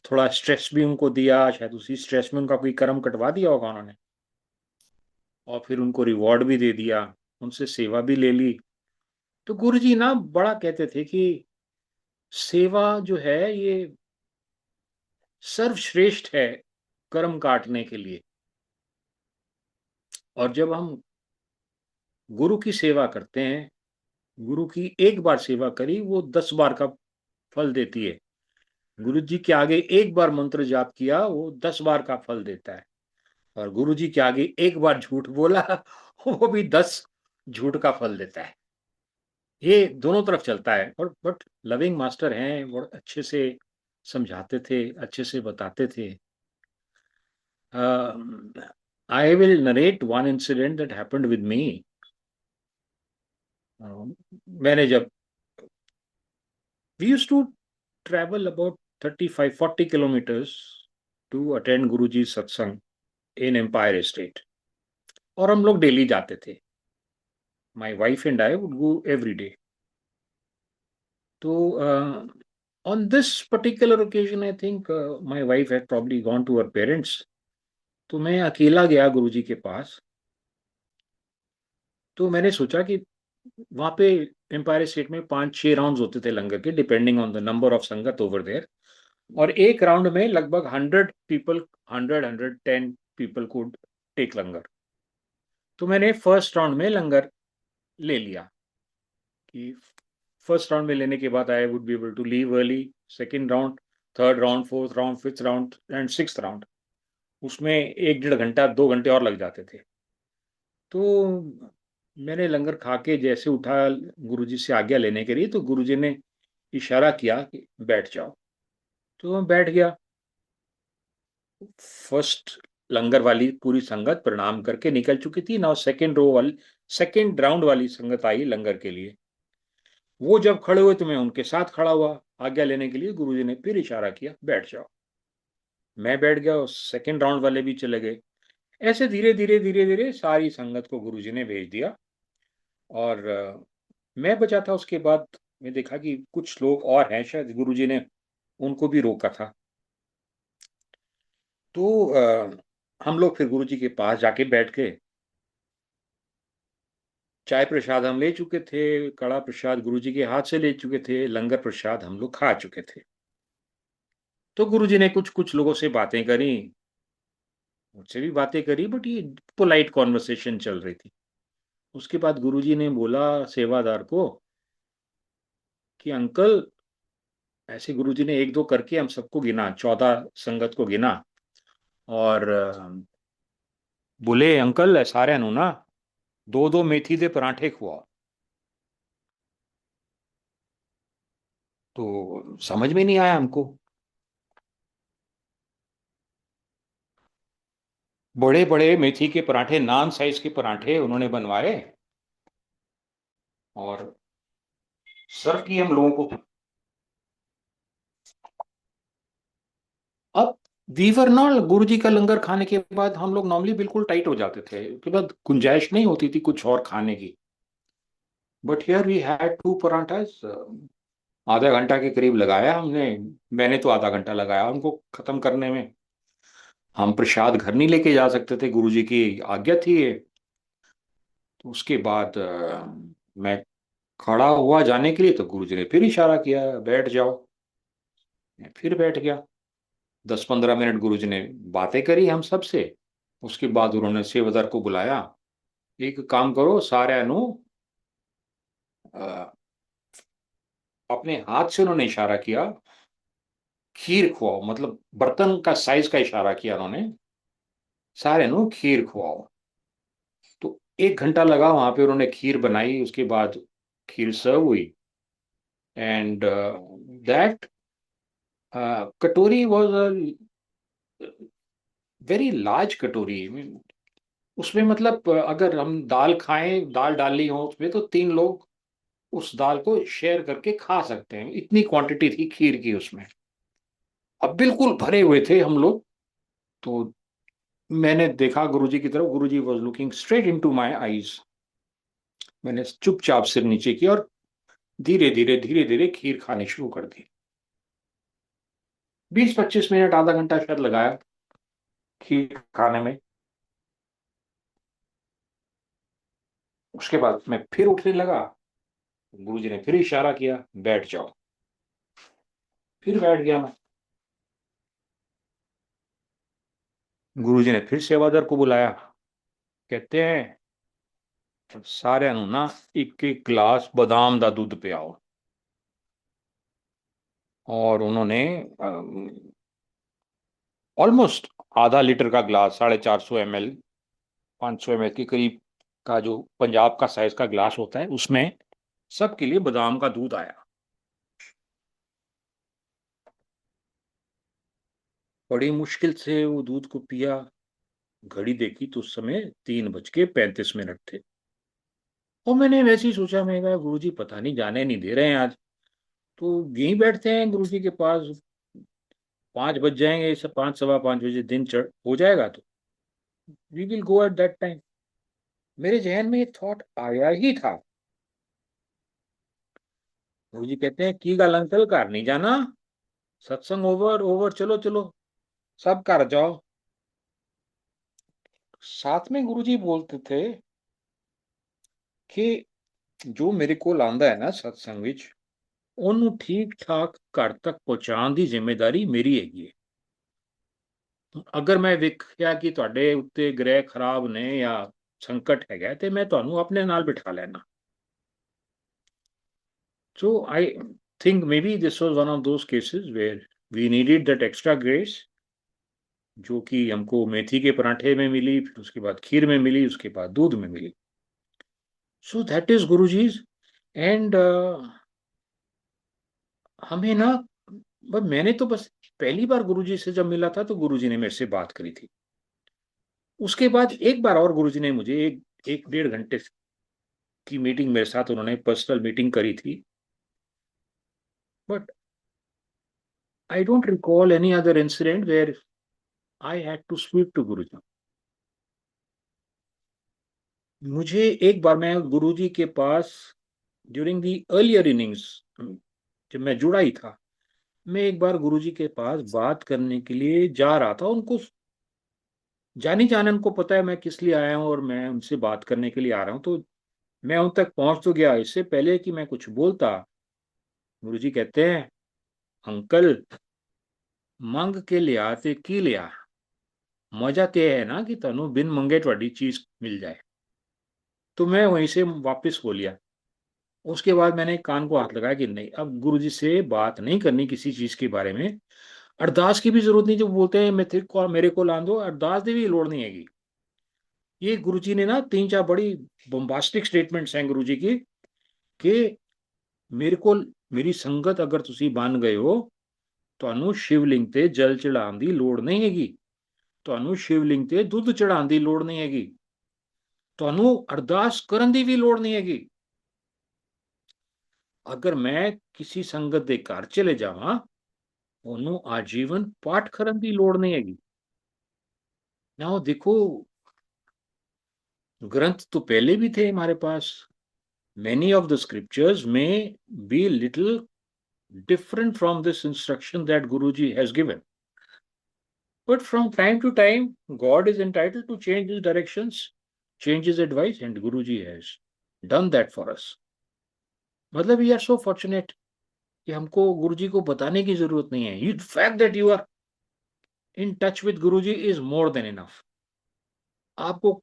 थोड़ा स्ट्रेस भी उनको दिया, शायद उसी स्ट्रेस में उनका कोई कर्म कटवा दिया होगा उन्होंने, और फिर उनको रिवॉर्ड भी दे दिया, उनसे सेवा भी ले ली। तो गुरुजी ना बड़ा कहते थे कि सेवा जो है ये सर्वश्रेष्ठ है कर्म काटने के लिए। और जब हम गुरु की सेवा करते हैं, गुरु की एक बार सेवा करी वो 10 बार का फल देती है। गुरु जी के आगे एक बार मंत्र जाप किया वो 10 बार का फल देता है। और गुरु जी के आगे एक बार झूठ बोला वो भी 10 झूठ का फल देता है। ये दोनों तरफ चलता है। और बट लविंग मास्टर हैं, वो अच्छे से समझाते थे, अच्छे से बताते थे। I will narrate one incident that happened with me. मैंने जब we used to travel about 35-40 kilometers to attend Guruji satsang in Empire Estate, और हम लोग डेली जाते थे। My wife and I would go every day। तो on this particular occasion I think my wife had probably gone to her parents। तो मैं अकेला गया गुरुजी के पास। तो मैंने सोचा कि वहां पे एम्पायर स्टेट में 5-6 राउंड्स होते थे लंगर के, depending on the number of संगत ओवर देयर। और एक राउंड में लगभग 100 पीपल, 110 पीपल को टेक लंगर। तो मैंने फर्स्ट राउंड में लंगर ले लिया कि फर्स्ट राउंड में लेने के बाद I would be able to leave early. Second round, third round, fourth round, fifth round and sixth round, उसमें 1-1.5 घंटा 2 घंटे और लग जाते थे। तो मैंने लंगर खा के जैसे उठा गुरुजी से आज्ञा लेने के लिए, तो गुरुजी ने इशारा किया कि बैठ जाओ। तो मैं बैठ गया। फर्स्ट लंगर वाली पूरी संगत प्रणाम करके निकल चुकी थी ना। सेकेंड राउंड वाली संगत आई लंगर के लिए। वो जब खड़े हुए तो मैं उनके साथ खड़ा हुआ आज्ञा लेने के लिए। गुरुजी ने फिर इशारा किया बैठ जाओ। मैं बैठ गया और सेकेंड राउंड वाले भी चले गए। ऐसे धीरे धीरे धीरे धीरे सारी संगत को गुरुजी ने भेज दिया और मैं बचा था। उसके बाद मैं देखा कि कुछ लोग और हैं, शायद गुरुजी ने उनको भी रोका था। तो हम लोग फिर गुरुजी के पास जाके बैठ गए। चाय प्रसाद हम ले चुके थे, कड़ा प्रसाद गुरुजी के हाथ से ले चुके थे, लंगर प्रसाद हम लोग खा चुके थे। तो गुरुजी ने कुछ कुछ लोगों से बातें करी, मुझसे भी बातें करी, बट ये पोलाइट कॉन्वर्सेशन चल रही थी। उसके बाद गुरुजी ने बोला सेवादार को कि अंकल ऐसे गुरुजी ने एक दो करके हम सबको गिना, 14 संगत को गिना, और बोले अंकल सारे नु ना 2-2 मेथी दे पराठे खुआओ। तो समझ में नहीं आया हमको। बड़े बड़े मेथी के पराठे, नान साइज के पराठे उन्होंने बनवाए और सर्व किए हम लोगों को। अब वीवर नॉट, गुरु जी का लंगर खाने के बाद हम लोग नॉर्मली बिल्कुल टाइट हो जाते थे, उसके बाद गुंजाइश नहीं होती थी कुछ और खाने की। But here we had 2 parathas. आधा घंटा के करीब लगाया हमने, मैंने तो आधा घंटा लगाया उनको खत्म करने में। हम प्रसाद घर नहीं लेके जा सकते थे, गुरु जी की आज्ञा थी ये। तो उसके बाद मैं खड़ा हुआ जाने के लिए, तो गुरु जी ने फिर इशारा किया बैठ जाओ। मैं फिर बैठ गया। 10-15 मिनट गुरु जी ने बातें करी हम सब से। उसके बाद उन्होंने सेवादार को बुलाया, एक काम करो सारे नु, अ, अपने हाथ से उन्होंने इशारा किया खीर खुआओ, मतलब बर्तन का साइज का इशारा किया उन्होंने, सारे नु खीर खुआओ। तो 1 घंटा लगा वहां पे, उन्होंने खीर बनाई, उसके बाद खीर सर्व हुई। एंड दैट कटोरी वॉज अ वेरी लार्ज कटोरी। उसमें मतलब अगर हम दाल खाएं, दाल डाली हो उसमें, तो 3 लोग उस दाल को शेयर करके खा सकते हैं, इतनी क्वांटिटी थी खीर की उसमें। अब बिल्कुल भरे हुए थे हम लोग। तो मैंने देखा गुरुजी की तरफ, Guruji was looking straight into my eyes. मैंने चुपचाप सिर नीचे किया और धीरे धीरे खीर खानी शुरू कर दी। 20-25 मिनट, आधा घंटा शायद लगाया खीर खाने में। उसके बाद मैं फिर उठने लगा, गुरुजी ने फिर इशारा किया बैठ जाओ। फिर बैठ गया मैं। गुरुजी ने फिर सेवादार को बुलाया, कहते हैं सारे ना एक एक गिलास बादाम दा दूध पियाओ। और उन्होंने ऑलमोस्ट आधा लीटर का ग्लास, 450 ml, 500 ml के करीब का जो पंजाब का साइज का ग्लास होता है, उसमें सबके लिए बादाम का दूध आया। बड़ी मुश्किल से वो दूध को पिया। घड़ी देखी तो उस समय 3:35 थे। और मैंने वैसे ही सोचा, मैं कहा गुरु जी पता नहीं जाने नहीं दे रहे हैं आज, तो यहीं बैठते हैं गुरु जी के पास। 5 बज जाएंगे, सब 5, 5:15 बजे दिन चढ़ हो जाएगा, तो we will go at that time. मेरे जहन में ये थॉट आया ही था। गुरु जी कहते हैं की गल अंकल, घर नहीं जाना, सत्संग ओवर ओवर, चलो चलो सब घर जाओ। साथ में गुरु जी बोलते थे कि जो मेरे को आंदा है ना सत्संग विच, ਉਹਨੂੰ ठीक ठाक घर तक पहुंचाने की जिम्मेदारी मेरी हैगी है। अगर मैं वेख्या कि ਤੁਹਾਡੇ ਉੱਤੇ ग्रह खराब ने या संकट है, तो मैं ਤੁਹਾਨੂੰ अपने नाल बिठा लेना। So I think maybe this was one of those cases where we needed that extra grace, जो कि हमको मेथी के पराठे में मिली, फिर उसके बाद खीर में मिली, उसके बाद दूध में मिली। So that is Guruji's। And हमें ना, बस मैंने तो बस पहली बार गुरुजी से जब मिला था, तो गुरुजी ने मेरे से बात करी थी। उसके बाद एक बार और गुरुजी ने मुझे एक 1.5 घंटे की मीटिंग मेरे साथ, उन्होंने पर्सनल मीटिंग करी थी। But I don't recall any other incident where I had to speak to Guruji. मुझे एक बार, मैं गुरुजी के पास ड्यूरिंग दी अर्लियर इनिंग्स, जब मैं जुड़ा ही था, मैं एक बार गुरुजी के पास बात करने के लिए जा रहा था। उनको जानी जाने उनको पता है मैं किस लिए आया हूँ और मैं उनसे बात करने के लिए आ रहा हूँ, तो मैं उन तक पहुंच तो गया। इससे पहले कि मैं कुछ बोलता, गुरुजी कहते हैं अंकल, मंग के लिया ते की लिया, मजा तो है ना कि तनु बिन मंगे थोड़ी चीज मिल जाए। तो मैं वहीं से वापस बोलिया उसके बाद मैंने कान को हाथ लगाया कि नहीं, अब गुरुजी से बात नहीं करनी किसी चीज के बारे में। अरदास की भी जरूरत नहीं, जो बोलते हैं मैं तेरे को मेरे को लान दो, अरदास की भी लोड़ नहीं हैगी। ये गुरुजी ने ना 3-4 बड़ी बम्बास्टिक स्टेटमेंट्स हैं गुरुजी की कि मेरे को मेरी संगत अगर तुसी बन गए हो, ਤੁਹਾਨੂੰ शिवलिंग ते जल चढ़ाने की लोड़ नहीं हैगी, ਤੁਹਾਨੂੰ शिवलिंग ते दूध चढ़ाने की लोड़ नहीं हैगी, ਤੁਹਾਨੂੰ अरदास करन की भी लोड़ नहीं हैगी। अगर मैं किसी संगत के घर चले जावा, ਉਹਨੂੰ आजीवन पाठ करन की लोड़ नहीं हैगी। ना देखो, ग्रंथ तो पहले भी थे हमारे पास। many of the scriptures may be little different from this instruction that Guruji has given. But from time to time, God is entitled to change his directions, change his advice, and Guruji has done that for us. मतलब we are so fortunate कि हमको गुरुजी को बताने की जरूरत नहीं है। The fact that you are in touch with Guruji is more than enough. आपको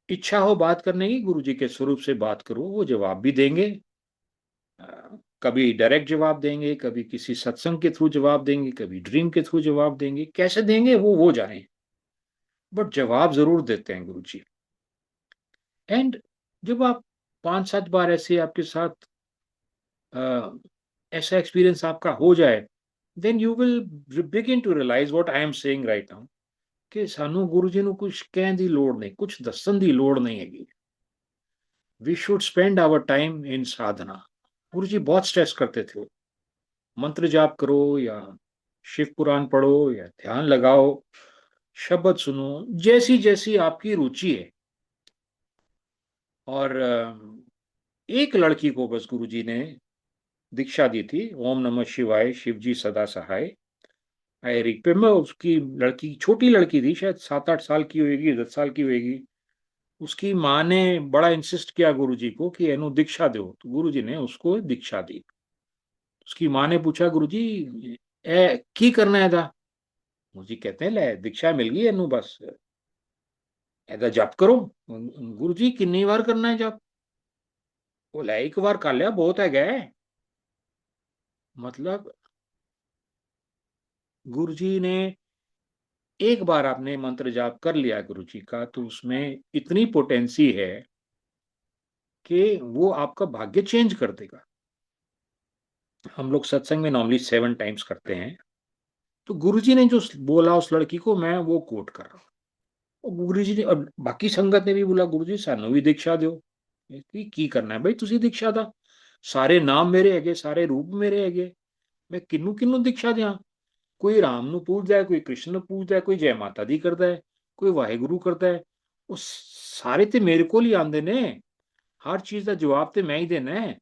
इच्छा हो बात करने की, गुरुजी के स्वरूप से बात करो, वो जवाब भी देंगे। कभी डायरेक्ट जवाब देंगे, कभी किसी सत्संग के थ्रू जवाब देंगे, कभी ड्रीम के थ्रू जवाब देंगे। कैसे देंगे वो जाने, बट जवाब जरूर देते हैं गुरुजी। एंड जब आप 5-7 बार ऐसे आपके साथ ऐसा एक्सपीरियंस आपका हो जाए, then you will begin to realize what I am saying right now कि ਸਾਨੂੰ ਗੁਰੂ ਜੀ ਨੂੰ ਕੁਝ ਕਹਿਣ ਦੀ ਲੋੜ ਨਹੀਂ, ਕੁਝ ਦੱਸਣ ਦੀ ਲੋੜ ਨਹੀਂ ਹੈਗੀ। We should spend our time in sadhana। गुरु जी बहुत स्ट्रेस करते थे, मंत्र जाप करो या शिव पुराण पढ़ो या ध्यान लगाओ, शब्द सुनो, जैसी जैसी आपकी रुचि है। और एक लड़की को बस गुरुजी ने दीक्षा दी थी, ओम नमः शिवाय शिव जी सदा सहाय। आई रिमेम्बर, उसकी लड़की, छोटी लड़की थी, शायद 7-8 साल की होगी, 10 साल की होगी। उसकी माँ ने बड़ा इंसिस्ट किया गुरुजी को कि एनु दीक्षा दो, तो गुरुजी ने उसको दीक्षा दी। उसकी माँ ने पूछा, गुरुजी ए की करना है था? गुरुजी कहते हैं, ले दीक्षा मिल गई एनु, बस एदा जप करो। गुरुजी कितनी बार करना है जप? बोला एक बार कर लिया बहुत है गए। मतलब गुरुजी ने एक बार आपने मंत्र जाप कर लिया गुरुजी का, तो उसमें इतनी पोटेंसी है कि वो आपका भाग्य चेंज कर देगा। हम लोग सत्संग में नॉर्मली 7 टाइम्स करते हैं, तो गुरुजी ने जो बोला उस लड़की को, मैं वो कोट कर रहा हूँ। और गुरुजी ने और बाकी संगत ने भी बोला, गुरुजी सानू भी दीक्षा दो। की करना है भाई, तुसी दीक्षा दा, सारे नाम मेरे हैगे, सारे रूप मेरे हैगे, मैं किन्नू किन्नू दीक्षा दिया? कोई राम नू पूजदा है, कोई कृष्ण नू पूजदा है, कोई जय माता दी करदा है, कोई वाहेगुरु करदा है, वो सारे ते मेरे कोल ही आंदे ने, हर चीज का जवाब ते मैं ही देना है।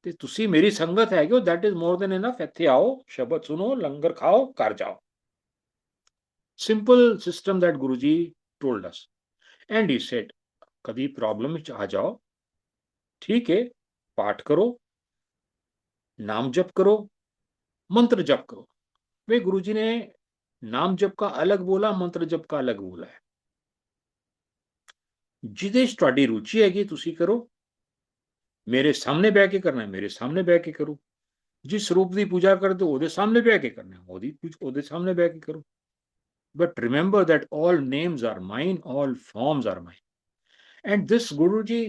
ते तुसी मेरी संगत हैगे हो, that is more than enough. इत्थे आओ, शब्द सुनो, लंगर खाओ, घर जाओ। Simple system that Guruji told us. And he said, कभी प्रॉब्लम आ जाओ, ठीक है, पाठ करो, नाम जप करो, मंत्र जप करो। वे गुरुजी ने नाम जप का अलग बोला, मंत्र जप का अलग बोला है। जिदे ਤੁਹਾਡੀ रुचि हैगी तुसी करो, मेरे सामने बह के करना है, मेरे सामने बह के करो। जिस रूप की पूजा करते हो ਉਹਦੇ सामने बह के करना है, ਉਹਦੇ सामने बह के करो। But remember that all names are mine, all forms are mine. And this Guruji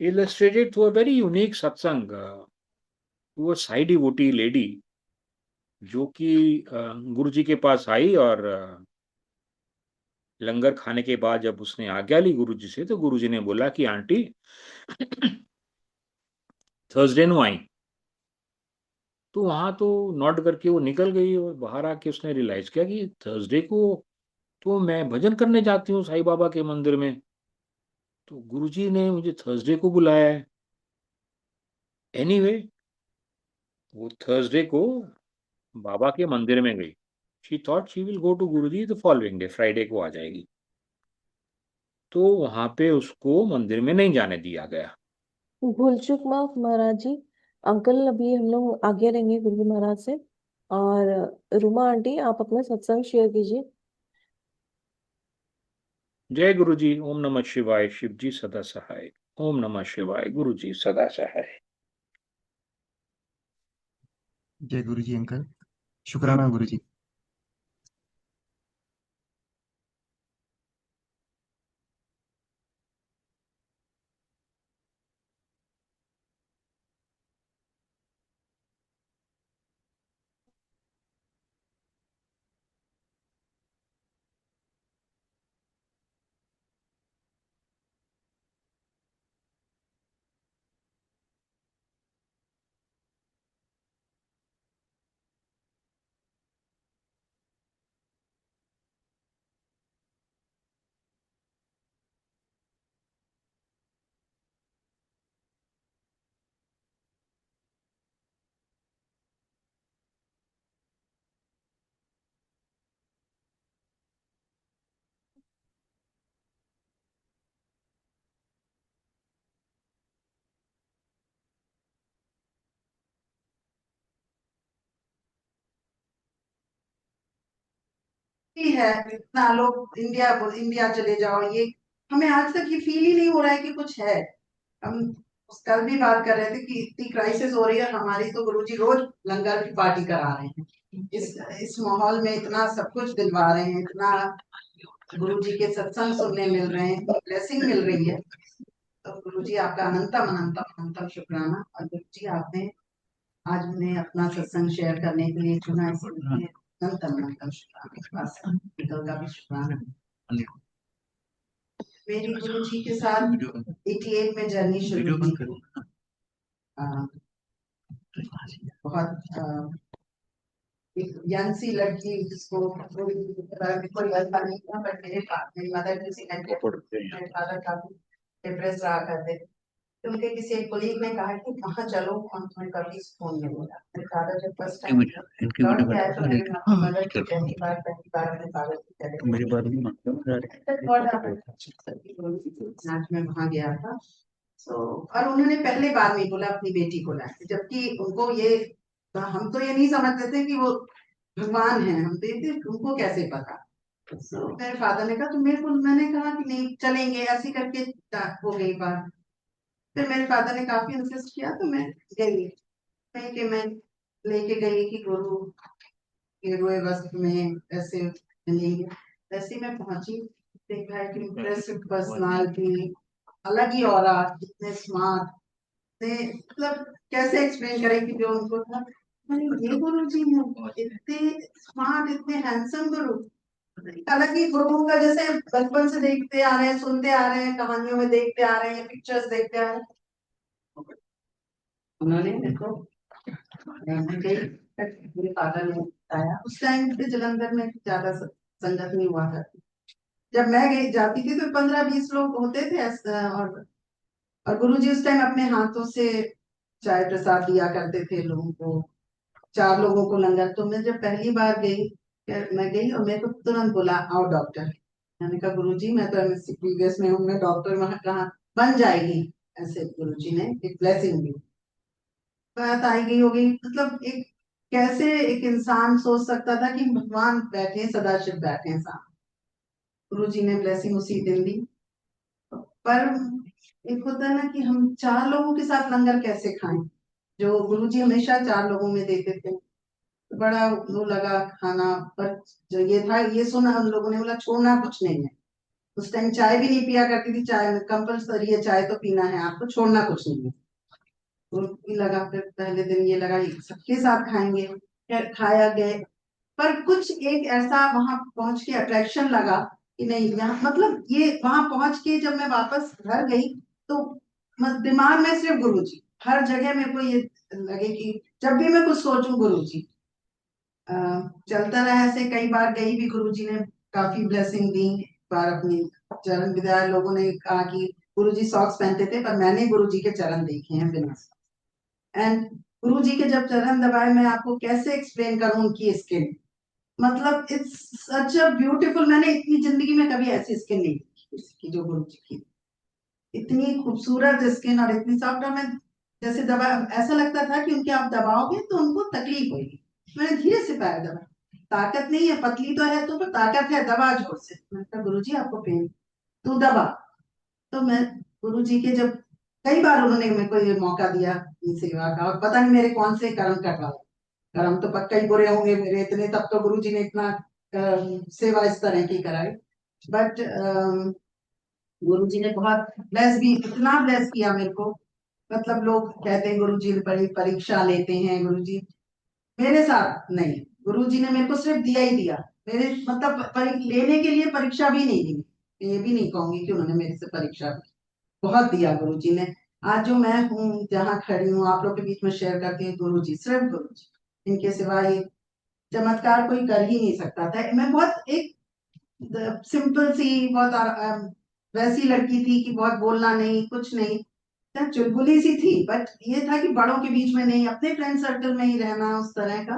illustrated through a very unique satsang to a Sai devotee lady जो कि गुरुजी के पास आई, और लंगर खाने के बाद जब उसने आज्ञा ली गुरुजी से, तो गुरुजी ने बोला कि आंटी थर्सडे नु आई। तो वहां तो नॉट करके वो निकल गई, और बाहर आके उसने रियलाइज किया कि थर्सडे को तो मैं भजन करने जाती हूँ साईं बाबा के मंदिर में, तो गुरुजी ने मुझे थर्सडे को बुलाया है। एनीवे, वो थर्सडे को बाबा के मंदिर में गई। She thought she will go to Guruji the following day, Friday को आ जाएगी। तो वहां पे उसको मंदिर में नहीं जाने दिया गया। भूल चूक माफ महाराज जी। अंकल अभी हम लोग आगे रहेंगे गुरु जी महाराज से। और रुमा आंटी आप अपना सत्संग शेयर कीजिए। जय गुरुजी, ओम नमः शिवाय शिव जी सदा सहाय। ओम नमः शिवाय। गुरु जी सदा सहाय। जय गुरु जी अंकल। शुक्राना गुरु जी। भी है। इतना लोग इंडिया चले जाओ, ये हमें आज तक ये फील ही नहीं हो रहा है कि कुछ है। हम कल भी बात कर रहे थे कि इतनी क्राइसिस हो रही है हमारी, तो गुरुजी रोज लंगर की पार्टी करा रहे हैं। इस माहौल में इतना सब कुछ दिलवा रहे हैं, इतना गुरुजी के सत्संग सुनने मिल रहे हैं, ब्लेसिंग मिल रही है। तो गुरुजी आपका अनंतम अनंतम अनंतम शुक्राना। और गुरुजी आपने आज हमें अपना सत्संग शेयर करने के लिए चुना, इसलिए अनंतम अनंतम शुक्राना। बस अंकल का भी शुक्राना। मेरी गुरुजी के साथ 88 में जर्नी शुरू हुई थी। बहुत एक यंग सी लड़की जिसको कोई ऐसा नहीं था, बट मेरी मदर किसी मेरे फादर काफी डिप्रेस रहा करते थे। तो उनके किसी एक कोलीग ने कहा कि वहाँ चलो, वहाँ तुम्हें काफी सुकून मिलेगा। मेरे फादर जब फर्स्ट टाइम लौट के आए तो मेरे मदर की पहली बार अपने फादर की नाच में वहाँ गया था। और उन्होंने पहले बार नहीं बोला अपनी बेटी को लाए, जबकि उनको ये, हम तो ये नहीं समझते थे कि वो भगवान है, हम देखते उनको कैसे पता। मेरे फादर ने कहा तो मैंने कहा कि नहीं चलेंगे, ऐसे करके हो गई बात। फिर मेरे फादर ने काफी इंसिस्ट किया तो मैं गई, कि मैं लेके गई कि गुरु गेरुए वस्त्र में ऐसे मिलेंगे। वैसे मैं पहुंची, देखा है कि इम्प्रेसिव पर्सनालिटी, अलग ही ऑरा, इतने स्मार्ट थे। मतलब कैसे एक्सप्लेन करें कि जो उनको था, ये गुरु जी हैं, इतने स्मार्ट, इतने हैंडसम गुरु। अलग ही गुरुओं का जैसे बचपन से देखते आ रहे हैं, सुनते आ रहे हैं, कहानियों में देखते आ रहे हैं, पिक्चर्स देखते आ रहे हैं। उन्होंने देखो मेरे फादर ने बताया, उस टाइम पे जलंधर में ज्यादा संगत नहीं हुआ था। जब मैं गई जाती थी तो 15-20 लोग होते थे और गुरुजी उस टाइम अपने हाथों से चाय प्रसाद दिया करते थे लोगों को, 4 लोगों को लंगर। तो मैं जब पहली बार गई, मैं गई और मेरे को तुरंत बोला आओ डॉक्टर। मैंने कहा गुरुजी मैं तो एमएससी प्रीवियस में हूँ, मैं डॉक्टर वहां कहाँ बन जाएगी। ऐसे गुरुजी ने एक ब्लेसिंग दी, बात आई गई हो गई। मतलब एक कैसे एक इंसान सोच सकता था कि भगवान बैठे, सदाशिव बैठे हैं सामने। गुरुजी ने ब्लेसिंग उसी दिन दी। पर एक होता है ना कि हम 4 लोगों के साथ लंगर कैसे खाएं, जो गुरुजी हमेशा 4 लोगों में देते थे। तो बड़ा वो लगा खाना, पर जो ये था, ये सुना हम लोगों ने, बोला छोड़ना कुछ नहीं है। उस टाइम चाय भी नहीं पिया करती थी, चाय में कंपल्सरी है, चाय तो पीना है आपको, छोड़ना कुछ नहीं है। तो भी लगा, फिर पहले दिन ये लगा ये सबके साथ खाएंगे, खैर खाया गए। पर कुछ एक ऐसा वहां पहुंच के अट्रैक्शन लगा कि नहीं, यहाँ मतलब ये वहां पहुंच के जब मैं वापस घर गई तो दिमाग में सिर्फ गुरुजी, हर जगह मेरे को ये लगे कि जब भी मैं कुछ सोचूं गुरुजी। चलता रहा ऐसे, कई बार गई भी, गुरुजी ने काफी ब्लेसिंग दी। एक बार अपनी चरण विद्या, लोगों ने कहा कि गुरुजी सॉक्स पहनते थे, पर मैंने गुरुजी के चरण देखे हैं बिना। एंड गुरुजी के जब चरण दबाए, मैं आपको कैसे एक्सप्लेन करूं उनकी स्किन, मतलब इट्स सच अ ब्यूटीफुल। मैंने इतनी जिंदगी में कभी ऐसी स्किन नहीं देखी इसकी, जो गुरुजी की इतनी खूबसूरत स्किन और इतनी सॉफ्ट। और मैं जैसे दबा, ऐसा लगता था कि उनके आप दबाओगे तो उनको तकलीफ होगी। मैंने धीरे से पैर दबा, ताकत नहीं है, पतली तो है तो, पर ताकत है, दबा जोर से। मैंने कहा गुरुजी आपको पेन, तू दबा। तो मैं गुरुजी के जब कई बार उन्होंने मेरे को ये मौका दिया ये सेवा का, और पता नहीं मेरे कौन से कर्म करवाए, कर्म तो पक्का ही बुरे होंगे मेरे इतने, तब तो गुरुजी ने इतना सेवा इस तरह की कराई। बट गुरुजी ने बहुत ब्लेस भी, इतना ब्लेस किया मेरे को। मतलब लोग कहते हैं गुरुजी बड़ी परीक्षा लेते हैं, गुरुजी मेरे साथ नहीं, गुरुजी ने मेरे को सिर्फ दिया ही दिया। मेरे मतलब लेने के लिए परीक्षा भी नहीं दी, ये भी नहीं कहूंगी कि उन्होंने मेरे से परीक्षा ली, बहुत दिया गुरुजी ने। आज जो मैं हूँ, जहाँ खड़ी हूँ आप लोग के बीच में शेयर करती हूँ, गुरुजी, सिर्फ गुरुजी, इनके सिवा ये चमत्कार कोई कर ही नहीं सकता था। मैं बहुत एक सिंपल सी, बहुत वैसी लड़की थी कि बहुत बोलना नहीं, कुछ नहीं, चुलबुली सी थी। बट ये था कि बड़ों के बीच में नहीं, अपने फ्रेंड सर्कल में ही रहना, उस तरह का।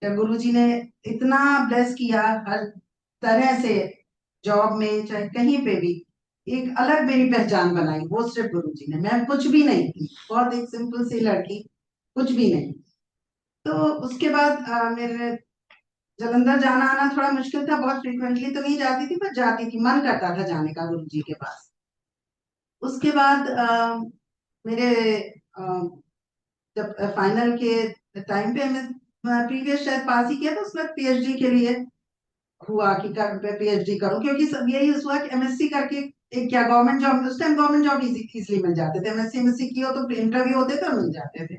गुरुजी ने इतना ब्लेस किया हर तरह से, जॉब में चाहे कहीं पे भी एक अलग मेरी पहचान बनाई, वो सिर्फ गुरुजी ने। मैं कुछ भी नहीं थी, बहुत एक सिंपल सी लड़की, कुछ भी नहीं। तो उसके बाद मेरे जलंधर जाना आना थोड़ा मुश्किल था, बहुत फ्रिक्वेंटली तो नहीं जाती थी, पर जाती थी, मन करता था जाने का गुरुजी के पास। उसके बाद मेरे जब फाइनल के टाइम पे मैं प्रीवियस शायद पास ही किया था, उसमें पीएचडी के लिए हुआ कि पीएचडी करूं, क्योंकि सब यही हुआ कि एमएससी करके एक क्या गवर्नमेंट जॉब, उस टाइम गवर्नमेंट जॉब इजीली मिल जाते थे, एमएससी की हो तो इंटरव्यू होते थे और मिल जाते थे।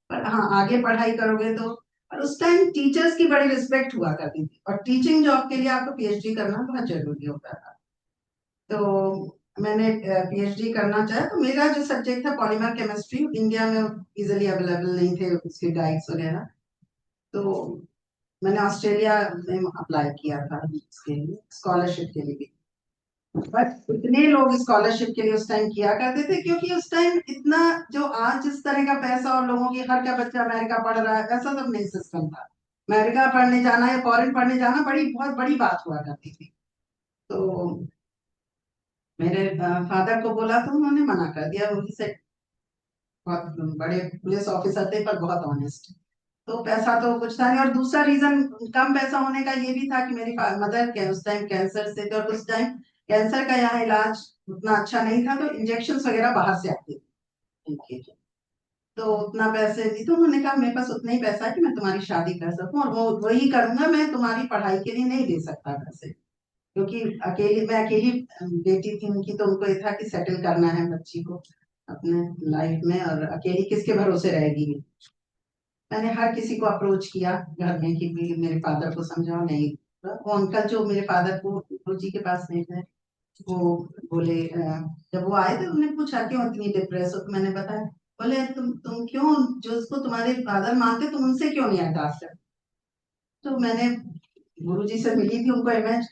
पर हाँ, आगे पढ़ाई करोगे तो, और उस टाइम टीचर्स की बड़ी रिस्पेक्ट हुआ करती थी, और टीचिंग जॉब के लिए आपको पीएचडी करना बहुत जरूरी होता था। तो मैंने पीएचडी करना चाहा, तो मेरा जो सब्जेक्ट था पॉलीमर केमिस्ट्री, इंडिया में इजीली अवेलेबल नहीं थे उसके गाइड्स वगैरह, तो मैंने ऑस्ट्रेलिया में अप्लाई किया था इसके लिए, स्कॉलरशिप के लिए। बट इतने लोग स्कॉलरशिप के लिए उस टाइम किया करते थे, क्योंकि उस टाइम इतना, जो आज जिस तरह का पैसा और लोगों की, हर का बच्चा अमेरिका पढ़ रहा है, वैसा सब नहीं सिस्टम था। अमेरिका पढ़ने जाना या फॉरेन पढ़ने जाना बहुत बड़ी बात हुआ करती थी। तो मेरे फादर को बोला तो उन्होंने मना कर दिया, उनसे बहुत बड़े पुलिस ऑफिसर थे पर बहुत ऑनेस्ट। तो पैसा तो कुछ था नहीं, और दूसरा रीजन कम पैसा होने का ये भी था कि मेरी मदर के उस टाइम कैंसर से थे, और उस टाइम कैंसर का यहाँ इलाज उतना अच्छा नहीं था, तो इंजेक्शन वगैरह बाहर से आते थे इनके। तो उतना पैसे नहीं, तो उन्होंने कहा मेरे पास उतना ही पैसा है कि मैं तुम्हारी शादी कर सकूं, और वो वही करूंगा, मैं तुम्हारी पढ़ाई के लिए नहीं दे सकता पैसे, क्योंकि मैं अकेली बेटी थी उनकी, तो उनको ये था कि सेटल करना है बच्ची को अपने लाइफ में, और अकेली किसके भरोसे रहेगी। मैंने हर किसी को अप्रोच किया घर में कि भी मेरे फादर को समझाओ, नहीं। वो अंकल जो मेरे फादर को गुरुजी के पास नहीं थे, वो बोले जब वो आए थे उन्होंने पूछा क्यों इतनी डिप्रेस हो, तो मैंने बताया, बोले तुम क्यों, जो उसको तुम्हारे फादर मानते तुम उनसे क्यों नहीं अरदास करते। तो मैंने गुरुजी से मिली थी, उनको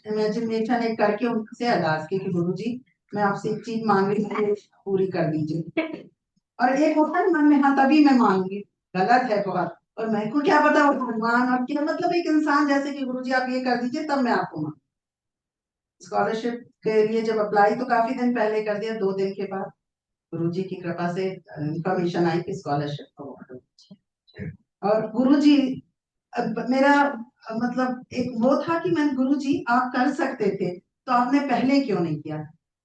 इमेजिनेशन एक करके उनसे अरदास की कि गुरुजी मैं आपसे एक चीज मांग रही हूँ, पूरी कर दीजिए। और एक होता है मन में, हाँ तभी मैं मांगूंगी, गलत है बहुत, और मेरे को क्या पता वो भगवान और क्या, मतलब एक इंसान जैसे कि गुरुजी आप ये कर दीजिए तब मैं आपको मांग। स्कॉलरशिप के लिए जब अप्लाई तो काफी दिन पहले कर दिया, 2 दिन के बाद गुरुजी की कृपा से इंफॉर्मेशन आई कि स्कॉलरशिप अवार्ड। और गुरुजी मेरा मतलब एक वो था कि मैं, गुरुजी आप कर सकते थे तो आपने पहले क्यों नहीं किया।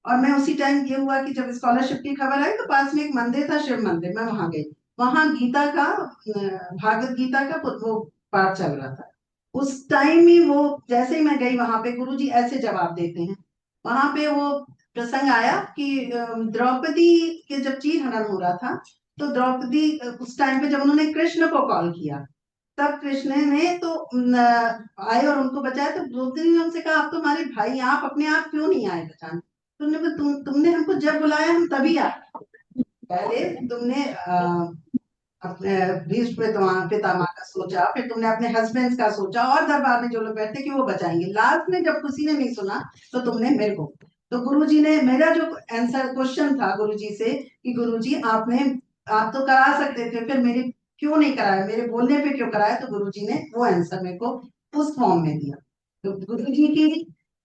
और मैं उसी टाइम ये हुआ कि जब स्कॉलरशिप की खबर आई तो पास में एक मंदिर था, शिव मंदिर, मैं वहां गई। वहां गीता का भागवत गीता का वो पाठ चल रहा था। उस टाइम ही वो, जैसे ही मैं गई वहां पे, गुरुजी ऐसे जवाब देते हैं। वहां पे वो प्रसंग आया कि द्रौपदी के जब चीर हनन हो रहा था, तो द्रौपदी उस टाइम पे जब उन्होंने कृष्ण को कॉल किया, तब कृष्ण ने तो आए और उनको बचाया। तो द्रौपदी ने उनसे कहा आप तो हमारे भाई, आप अपने आप क्यों नहीं आए बचाने। तुमने हमको जब बुलाया हम तभी आए, पहले तुमने अपने भीष्म पितामह का सोचा, फिर तुमने अपने हस्बैंड का सोचा, और दरबार में जो लोग बैठे कि वो बचाएंगे, लास्ट में जब किसी ने नहीं सुना तो तुमने मेरे को। तो गुरुजी ने, मेरा जो आंसर क्वेश्चन था गुरुजी से कि गुरुजी आप तो करा सकते थे, फिर मेरे क्यों नहीं कराया, मेरे बोलने पे क्यों कराया। तो गुरुजी ने वो आंसर मेरे को उस फॉर्म में दिया। तो गुरुजी की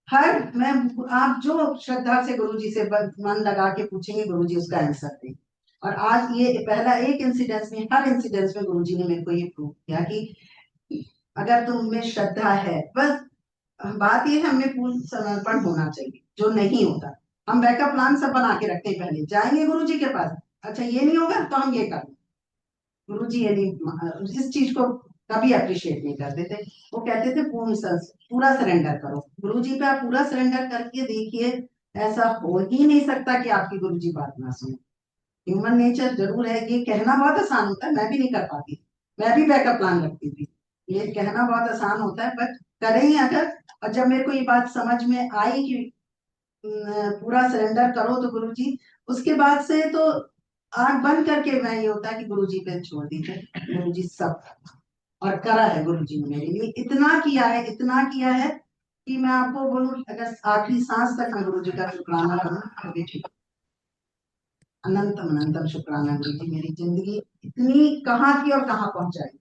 मैं, आप जो श्रद्धा से गुरुजी से मन लगा के पूछेंगे, गुरुजी उसका आंसर देंगे। और आज ये पहला एक इंसिडेंस में, हर इंसिडेंस में गुरुजी ने मेरे को ये प्रूव किया कि अगर तुम में श्रद्धा है, बस बात ये है हमें पूर्ण समर्पण होना चाहिए, जो नहीं होता। हम बैकअप प्लान सब बना के रखते हैं, पहले जाएंगे गुरुजी के पास, अच्छा ये नहीं होगा तो हम ये कर, गुरुजी ये नहीं, इस चीज को कभी अप्रिशिएट नहीं करते थे। वो कहते थे पूरा सरेंडर करो गुरुजी पे, आप पूरा सरेंडर करके देखिए, ऐसा हो ही नहीं सकता कि आपकी गुरुजी बात ना सुने। ह्यूमन नेचर जरूर है, ये कहना बहुत आसान होता है, मैं भी नहीं कर पाती, मैं भी बैकअप प्लान रखती थी, ये कहना बहुत आसान होता है, बट करेंगे अगर। और जब मेरे को ये बात समझ में आई कि पूरा सरेंडर करो तो गुरुजी, उसके बाद से तो आंख बंद करके मैं, ये होता है कि गुरुजी पे छोड़ दीजिए, गुरुजी सब, और करा है गुरुजी ने मेरे लिए, इतना किया है, इतना किया है कि मैं आपको बोलूं, अगर आखिरी सांस तक मैं गुरुजी का शुक्राना करूं कभी ठीक, अनंतम अनंतम शुक्राना गुरुजी, मेरी जिंदगी इतनी कहाँ थी और कहाँ पहुंचाई,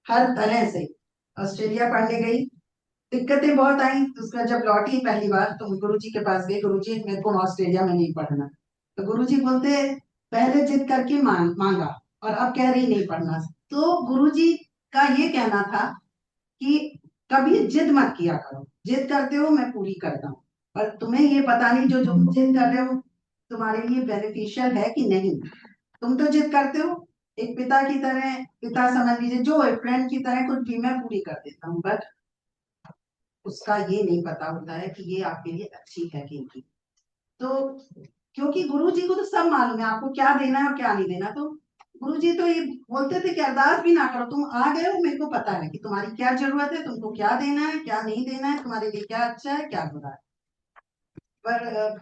हर तरह से। ऑस्ट्रेलिया पढ़ने गई, दिक्कतें बहुत आई, उसका जब लौटी पहली बार तो गुरुजी के पास गई, गुरुजी मेरे को ऑस्ट्रेलिया में नहीं पढ़ना, तो गुरुजी बोलते पहले जिद करके मांगा और अब कह रही नहीं पढ़ना। तो गुरुजी का ये कहना था कि कभी जिद मत किया करो, जिद करते हो मैं पूरी करता हूँ, पर तुम्हें ये पता नहीं जो तुम जिद कर रहे हो तुम्हारे लिए बेनिफिशियल है कि नहीं, तुम तो जिद करते हो एक पिता की तरह, पिता समझ लीजिए, जो है फ्रेंड की तरह, कुछ भी मैं पूरी कर देता हूँ, बट उसका ये नहीं पता होता है कि ये आपके लिए अच्छी है कि नहीं। तो क्योंकि गुरुजी को तो सब मालूम है आपको क्या देना है और क्या नहीं देना, तो गुरुजी तो ये बोलते थे कि अरदास भी ना करो, तुम आ गए हो, मेरे को पता है कि तुम्हारी क्या जरूरत है, तुमको क्या देना है क्या नहीं देना है, तुम्हारे लिए क्या अच्छा है क्या बुरा है। पर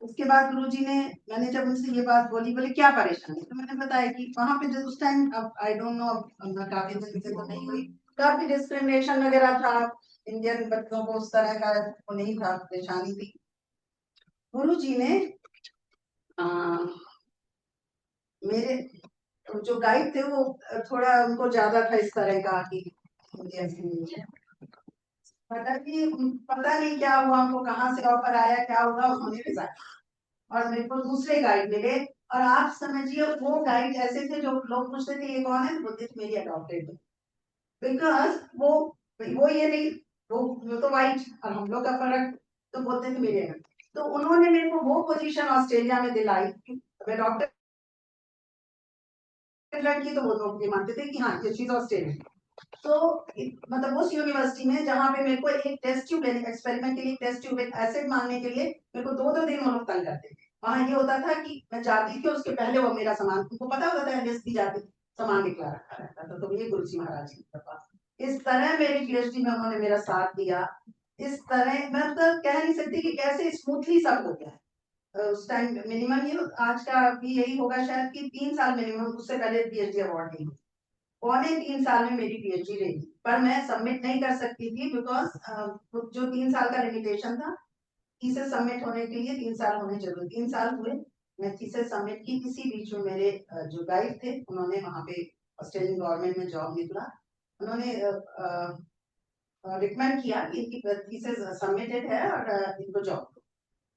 उसके बाद गुरुजी ने, मैंने जब उनसे ये बात बोली, बोले क्या परेशानी, तो मैंने बताया कि वहां पे जो उस टाइम, अब आई डोंट नो, अब काफी दिन से तो नहीं हुई, काफी डिस्क्रिमिनेशन वगैरह था, इंडियन बच्चों को उस तरह का वो नहीं था, परेशानी थी। गुरुजी ने मेरे जो गाइड थे वो थोड़ा, उनको ज्यादा था इस तरह का कि मतलब कि पता नहीं क्या हुआ, हमको कहाँ से ऑफर आया क्या होगा, उन्होंने रिजाइन और मेरे को दूसरे गाइड मिले, और आप समझिए वो गाइड ऐसे थे जो लोग पूछते थे ये कौन है, तो बोलते थे मेरी अडॉप्टेड है, बिकॉज वो ये नहीं, वो तो वाइट और हम लोग का फर्क, तो बोलते थे मेरे, तो उन्होंने मेरे को वो पोजीशन ऑस्ट्रेलिया में दिलाई, डॉक्टर लड़की, तो वो लोग ये मानते थे कि हाँ ये चीज ऑस्ट्रेलिया, तो मतलब उस यूनिवर्सिटी में जहाँ पे मेरे को एक टेस्ट ट्यूब लेने, एक्सपेरिमेंट के लिए टेस्ट ट्यूब, एक एसिड मांगने के लिए मेरे को 2-2 दिन वो लोग तंग करते थे। वहां ये होता था कि मैं जाती थी, उसके पहले वो मेरा सामान, उनको पता होता था लिस्ट दी जाती, सामान निकला रखा रहता था, तो ये गुरुजी महाराज की कृपा, इस तरह मेरी पीएचडी में उन्होंने मेरा साथ दिया, इस तरह मैं मतलब कह नहीं सकती कि कैसे स्मूथली सब हो गया। उस टाइम मिनिमम ये आज का भी यही होगा शायद कि 3 साल मिनिमम, उससे पहले पीएचडी अवार्ड नहीं, 2.25 साल में मेरी पीएचडी रही, पर मैं सबमिट नहीं कर सकती थी बिकॉज जो 3 साल का लिमिटेशन था, थीसिस सबमिट होने के लिए 3 साल होने जरूरी, 3 साल हुए, मैं थीसिस सबमिट की, इसी बीच में मेरे जो गाइड थे उन्होंने वहां पे ऑस्ट्रेलियन गवर्नमेंट में जॉब निकला, उन्होंने रिकमेंड किया कि इनकी थीसिस सबमिटेड है और इनको जॉब,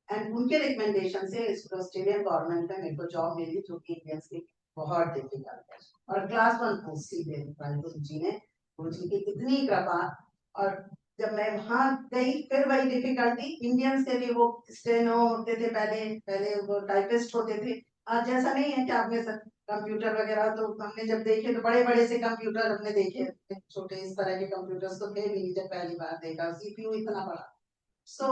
एंड उनके रिकमेंडेशन से इस ऑस्ट्रेलियन गवर्नमेंट में मेरे को जॉब मिली, जो कि इंडियंस की बहुत डिफिकल्ट है, और क्लास 1 पोस्ट सीधे गुरुजी ने, गुरुजी की इतनी कृपा। और जब मैं वहां गई फिर वही डिफिकल्टी, इंडियंस के भी वो स्टेनो होते थे, पहले वो टाइपिस्ट होते थे, आज जैसा नहीं है कि आपने कंप्यूटर वगैरह, तो हमने जब देखे तो बड़े बड़े से कंप्यूटर हमने देखे, छोटे इस तरह के कंप्यूटर्स तो थे नहीं जब पहली बार देखा, सीपीयू इतना बड़ा। सो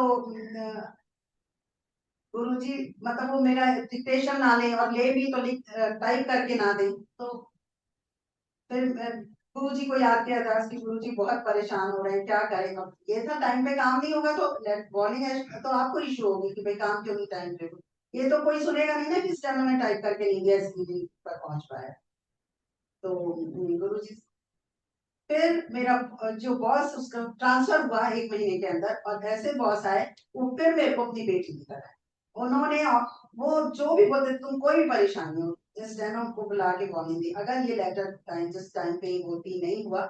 गुरुजी मतलब वो मेरा डिक्टेशन ना ले, और ले भी तो टाइप करके ना दे, तो फिर गुरुजी को याद किया था कि गुरुजी बहुत परेशान हो रहे हैं, क्या करें, अब ये था टाइम पे काम नहीं होगा तो वार्निंग है, तो आपको इशू होगी कि भाई काम क्यों नहीं टाइम पे, ये तो कोई सुनेगा नहीं ना कि इस टाइम में टाइप करके नहीं दिया, इसलिए पर पहुंच पाया। तो गुरुजी, फिर मेरा जो बॉस, उसका ट्रांसफर हुआ 1 महीने के अंदर, और ऐसे बॉस आए वो फिर मेरे को अपनी बेटी की तरह, उन्होंने वो जो भी बोलते, तुम कोई भी परेशानी हो, इस डेनो को बुला के वार्निंग दी, अगर ये लेटर टाइम जिस टाइम पे होती नहीं हुआ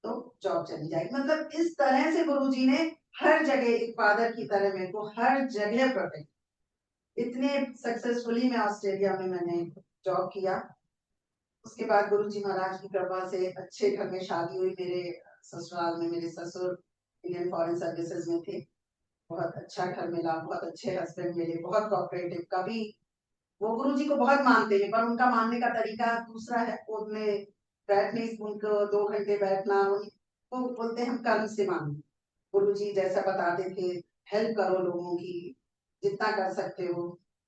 तो जॉब चली जाएगी, मतलब इस तरह से गुरुजी ने हर जगह एक फादर की तरह मेरे को हर जगह प्रोटेक्ट, इतने सक्सेसफुली मैं ऑस्ट्रेलिया में मैंने जॉब किया। उसके बाद गुरुजी महाराज की कृपा से अच्छे घर में शादी हुई, मेरे ससुराल में मेरे ससुर इंडियन फॉरेन सर्विसेज में थे, बहुत अच्छा घर मिला, बहुत अच्छे हस्बैंड मिले, बहुत कोऑपरेटिव। कभी वो गुरुजी को बहुत मानते हैं पर उनका मानने का तरीका दूसरा है। वो अपने बैठने, उनको 2 घंटे बैठना, वो बोलते हैं हम कर्म से मानो। गुरुजी जैसा बताते थे, हेल्प करो लोगों की, जितना कर सकते हो,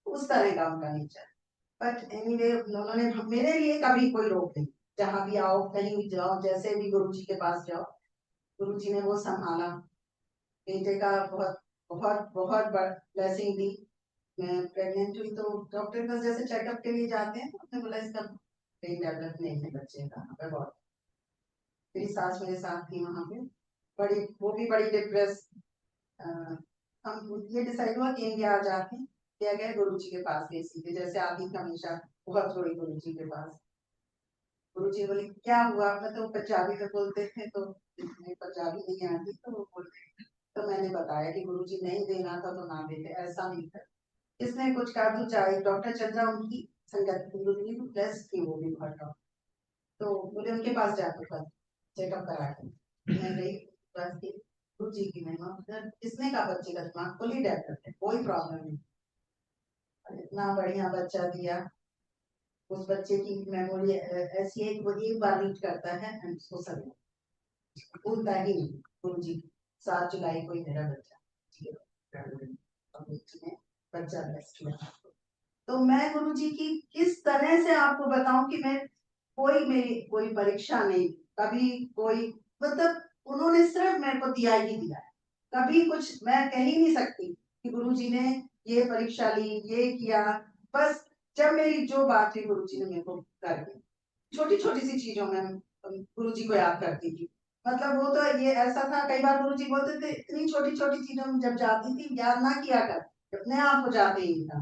उस तरह का उनका नेचर। बट एनीवे उन्होंने मेरे लिए कभी कोई रोक नहीं। जहाँ भी आओ, कहीं भी जाओ, जैसे भी गुरुजी के पास जाओ, गुरुजी ने वो संभाला। बेटे का बहुत बहुत बहुत ब्लेसिंग दी। मैं प्रेग्नेंट हुई तो डॉक्टर के पास जैसे चेकअप के लिए जाते हैं, उसने बोला इसका ब्रेन डेवलप नहीं है बच्चे का। बहुत मेरी सास मेरे साथ थी वहां पे, बड़ी वो भी बड़ी डिप्रेस। हम ये डिसाइड हुआ कि इंडिया आ जाते हैं। क्या गए गुरुजी के पास गए सीधे, जैसे आदमी का हमेशा बहुत थोड़ी गुरुजी के पास। गुरुजी बोले क्या हुआ, मैं तो पंजाबी में बोलते थे तो पंजाबी नहीं आती, तो वो बोलते। तो मैंने बताया कि गुरुजी नहीं देना था तो ना देते, ऐसा नहीं था। इसने कुछ कहा तो चाहे डॉक्टर चंद्रा उनकी संगत गुरुजी को प्लस थी, वो भी बहुत डॉक्टर। तो बोले उनके पास जाकर कर चेकअप करा के। मैं गई, बस की गुरुजी की महिमा। किसने कहा बच्चे का दिमाग फुली डेवलप्ड है, कोई प्रॉब्लम नहीं। इतना बढ़िया बच्चा दिया। उस बच्चे की मेमोरी ऐसी है कि वो एक बार रीड करता है एंड उसको सब भूलता ही नहीं। गुरुजी 7 जुलाई को ही मेरा बच्चा बच्चा ब्लेस्ड हुआ। तो मैं गुरुजी की किस तरह से आपको बताऊं कि मैं कोई मेरी कोई परीक्षा नहीं, कभी कोई, मतलब उन्होंने सिर्फ मेरे को दिया ही दिया है। कभी कुछ मैं कह ही नहीं सकती कि गुरुजी ने ये परीक्षा ली, ये किया। बस जब मेरी जो बात थी गुरुजी ने मेरे को कर दी। छोटी छोटी सी चीजों में गुरुजी को याद करती थी। मतलब वो तो ये ऐसा था, कई बार गुरुजी बोलते थे इतनी छोटी छोटी चीजों में जब जाती थी याद ना किया कर, अपने आप हो जाते ही था।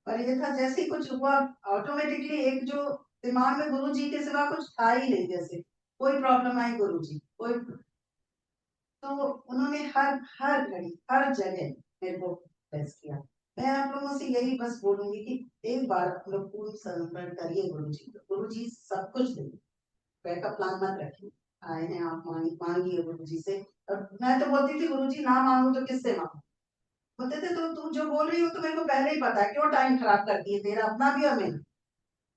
पर ये था जैसे ही कुछ हुआ ऑटोमेटिकली एक जो दिमाग में गुरुजी के सिवा कुछ था ही नहीं। जैसे कोई प्रॉब्लम आई गुरुजी, कोई, तो उन्होंने हर हर घड़ी हर जगह मेरे को ब्लेस किया। मैं आप लोगों से यही बस बोलूंगी कि एक बार आप लोग पूर्ण समर्पण करिए गुरुजी को। गुरुजी सब कुछ देंगे, बैकअप प्लान मत रखिए। आए हैं आप मांगिए गुरुजी से। और मैं तो बोलती थी गुरुजी ना मांगू तो किससे मांगू। बोलते थे तो तुम जो बोल रही हो तो मेरे को पहले ही पता है, क्यों टाइम खराब करती है तेरा अपना भी और मेरा।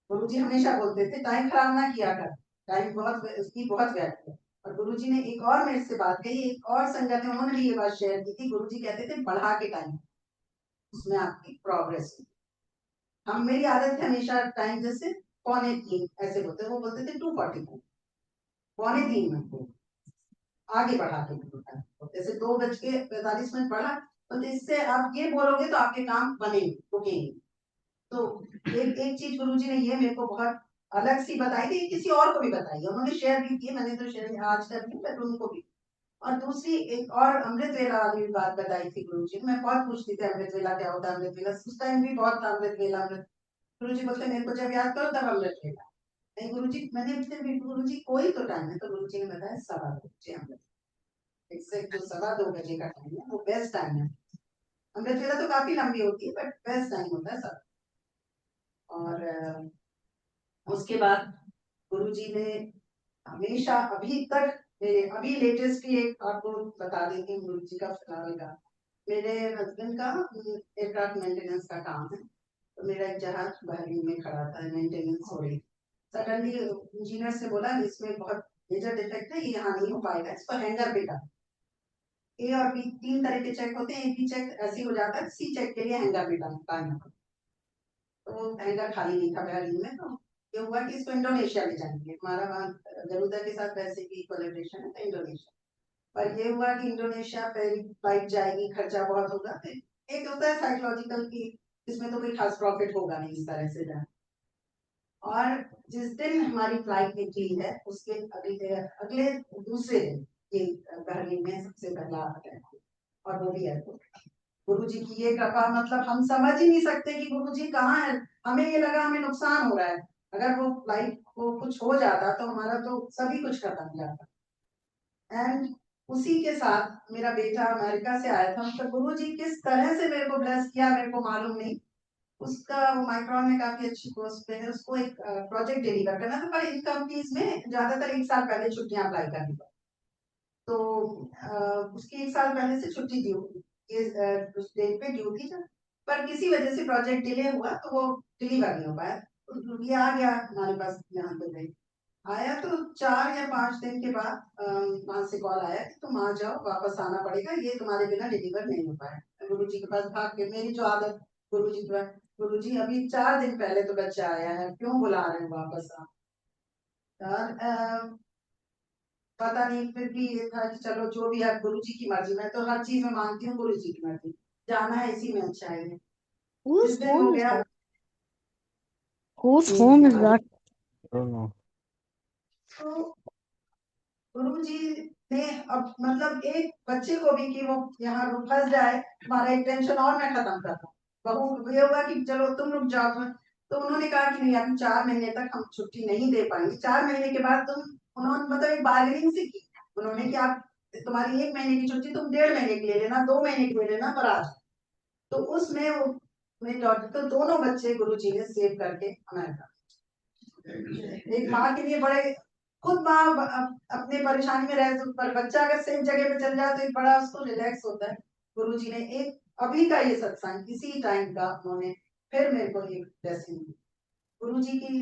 गुरुजी हमेशा बोलते थे टाइम खराब ना किया कर, टाइम बहुत उसकी बहुत वैल्यू है। और गुरुजी ने एक और मेरे से बात कही, एक और संगत में उन्होंने भी ये बात शेयर की थी। गुरुजी कहते थे बढ़ा के टाइम, उसमें आपकी प्रोग्रेस। हम मेरी आदत है हमेशा टाइम जैसे 2:45 ऐसे बोलते, वो बोलते थे 2:45, 2:45 में आगे बढ़ा के बोलता है। जैसे 2:45 बढ़ा, तो इससे आप ये बोलोगे तो आपके काम बनेंगे, रुकेंगे। तो एक एक चीज गुरुजी ने ये मेरे को बहुत अलग सी बताई थी, किसी और को भी बताई है, उन्होंने शेयर भी की, मैंने तो शेयर आज कर दी, मैं उनको भी। और दूसरी एक और अमृत वेला वाली बात बताई थी गुरुजी ने। मैं बहुत पूछती थी अमृत वेला क्या होता है, अमृत वेला उस टाइम भी बहुत था अमृत वेला अमृत। गुरुजी बोलते मेरे को जब याद करो तब अमृत वेला। नहीं गुरुजी, मैंने फिर भी गुरुजी कोई तो टाइम है, तो गुरुजी ने बताया 2:15 बजे अमृत, एग्जैक्ट जो 2:15 का टाइम है वो बेस्ट टाइम है। अमृत वेला तो काफी लंबी होती है बट बेस्ट टाइम होता है सब। और उसके बाद गुरुजी ने हमेशा अभी तक मेरे, अभी लेटेस्ट भी एक आपको बता देती हूँ गुरुजी का फिलहाल का। मेरे हस्बैंड का एयरक्राफ्ट मेंटेनेंस का काम है, तो मेरा एक जहाज बहरीन में खड़ा था, मेंटेनेंस हो रही। सडनली इंजीनियर से बोला इसमें बहुत मेजर डिफेक्ट है, ये यहाँ नहीं हो पाएगा, इसको हैंगर पे कर। ए और बी 3 तरह के चेक होते हैं, ए बी चेक ऐसे हो जाता है, सी चेक के लिए हैंगर पे डालना। तो हैंगर खाली नहीं था बहरीन में। तो ये हुआ कि इसको इंडोनेशिया ले जाएंगे, हमारा वहाँ गरुदा के साथ वैसे भी कोलैबोरेशन है, तो इंडोनेशिया। पर ये हुआ कि इंडोनेशिया पे फ्लाइट जाएगी, खर्चा बहुत होगा। तो एक होता है साइकोलॉजिकल की इसमें तो कोई खास प्रॉफिट होगा नहीं इस तरह से जाए। और जिस दिन हमारी फ्लाइट निकली है उसके अगले दूसरे दिन ये बहरीन में सबसे पहला अटैक, और वो भी एयरपोर्ट। गुरुजी की ये कृपा, मतलब हम समझ ही नहीं सकते कि गुरुजी कहाँ है। हमें ये लगा हमें नुकसान हो रहा है, अगर वो फ्लाइट को कुछ हो जाता तो हमारा तो सभी कुछ खत्म हो जाता। एंड उसी के साथ मेरा बेटा अमेरिका से आया था, तो गुरुजी किस तरह से मेरे को ब्लेस किया मेरे को मालूम नहीं। उसका वो माइक्रॉन में काफी अच्छी पोस्ट पे है, उसको एक प्रोजेक्ट डिलीवर करना था, पर इन कंपनीज में ज्यादातर 1 साल पहले छुट्टियां अप्लाई करनी पड़ती। तो उसकी 1 साल पहले से छुट्टी दी हुई, ये उस डेट पे ड्यू थी, पर किसी वजह से प्रोजेक्ट डिले हुआ तो वो डिलीवर नहीं हो पाया। तो ये आ गया हमारे पास यहाँ पे, आया तो 4 या 5 दिन के बाद वहां से कॉल आया कि तुम आ जाओ, वापस आना पड़ेगा, ये तुम्हारे बिना डिलीवर नहीं हो पाया। गुरु जी के पास भाग के, मेरी जो आदत गुरु जी के पास, गुरु जी अभी 4 दिन पहले तो बच्चा आया है, क्यों बुला रहे हैं वापस आप यार। पता नहीं, फिर भी ये था कि चलो जो भी है गुरु जी की मर्जी, मैं तो हर चीज में मानती हूँ गुरु जी की मर्जी, जाना है इसी में अच्छा है। Whose जिस दिन हो phone is गया that? Whose phone is that? I don't know. तो गुरु जी ने अब मतलब एक बच्चे को भी कि वो यहाँ फंस जाए, हमारा एक टेंशन और मैं खत्म कर दूं। बहू ये हुआ कि चलो तुम रुक जाओ, तो उन्होंने कहा कि नहीं अभी 4 महीने तक हम छुट्टी नहीं दे पाएंगे। 4 महीने के बाद तुम, उन्होंने मतलब एक बार्गेनिंग से की उन्होंने कि आप तुम्हारी 1 महीने की छुट्टी तुम 1.5 महीने की ले लेना, 2 महीने की ले लेना, पर आज तो उसमें वो मेरी डॉटर, तो दोनों बच्चे गुरु जी ने सेव करके अमेरिका, एक माँ के लिए बड़े, खुद माँ अपने परेशानी में रहे, पर बच्चा अगर सेफ जगह पे चल जाए तो एक बड़ा उसको रिलैक्स होता है। गुरु जी ने एक अभी का ये सत्संग इसी टाइम का उन्होंने फिर मेरे को एक ब्लेसिंग दी गुरु जी की।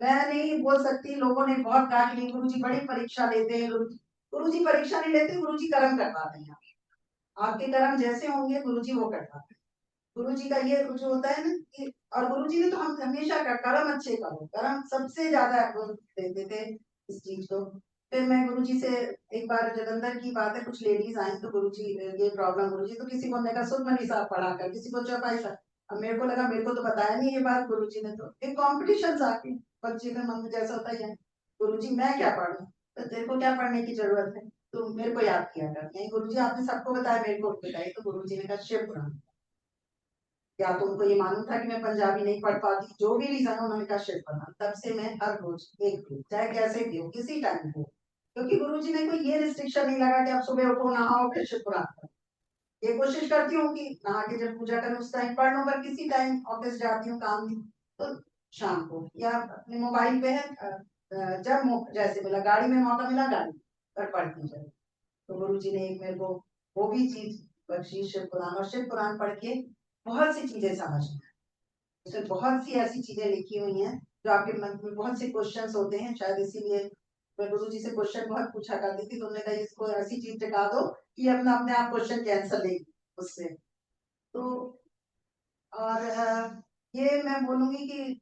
मैं नहीं बोल सकती, लोगों ने बहुत कहा कि गुरु जी बड़ी परीक्षा लेते हैं। गुरु जी परीक्षा नहीं लेते, गुरु जी कर्म करवाते हैं। आपके कर्म जैसे होंगे गुरु जी वो करवाते हैं। गुरु जी का ये कुछ होता है ना कि, और गुरु जी ने तो हम हमेशा का कर्म अच्छे करो, कर्म सबसे ज्यादा देते थे इस चीज को। फिर मैं गुरु जी से एक बार जलंधर की बात है, कुछ लेडीज आई तो गुरु जी ये प्रॉब्लम, गुरु जी तो किसी को ने कहा सुखमनी साहब पढ़ा कर, किसी को चौपाई साहब। अब मेरे को लगा, मेरे को तो बताया नहीं ये बात गुरु जी ने, तो एक कॉम्पिटिशन आके बच्चे के मन में जैसा होता है, गुरु जी मैं क्या पढ़ू, तो तेरे को क्या पढ़ने की जरूरत है, तो मेरे को याद किया कर। नहीं गुरु जी आपने सबको बताया, मेरे को बताइए। तो गुरु जी ने कहा शिव पुराण, या तो उनको ये मालूम था कि मैं पंजाबी नहीं पढ़ पाती, जो भी रीजन है, उन्होंने कहा शिव पुराण। तब से मैं हर रोज एक दिन, चाहे कैसे भी हो, किसी टाइम हो, क्योंकि गुरुजी ने कोई ये रिस्ट्रिक्शन नहीं लगा कि आप सुबह उठो नहाओ फिर शिव पुराण पढ़ो। ये कोशिश करती हूँ कि नहा के जब पूजा करूँ उस टाइम पढ़ लूँ, पर किसी टाइम ऑफिस जाती हूँ काम नहीं, तो शाम को या अपने मोबाइल पे है, जब जैसे मिला, गाड़ी में मौका मिला गाड़ी पर पढ़ती जाए। तो गुरु जी ने एक मेरे को वो भी चीज बख्शी, शिव पुराण। और शिव पुराण पढ़ के बहुत सी चीजें समझ में, उसमें बहुत सी ऐसी चीजें लिखी हुई हैं जो आपके मन में बहुत से क्वेश्चंस होते हैं, शायद इसीलिए मैं गुरु जी से क्वेश्चन बहुत पूछा करती थी, तो उन्होंने कहा इसको ऐसी चीज टिका दो कि अपना अपने आप क्वेश्चन के आंसर लेगी उससे। तो और ये मैं बोलूंगी कि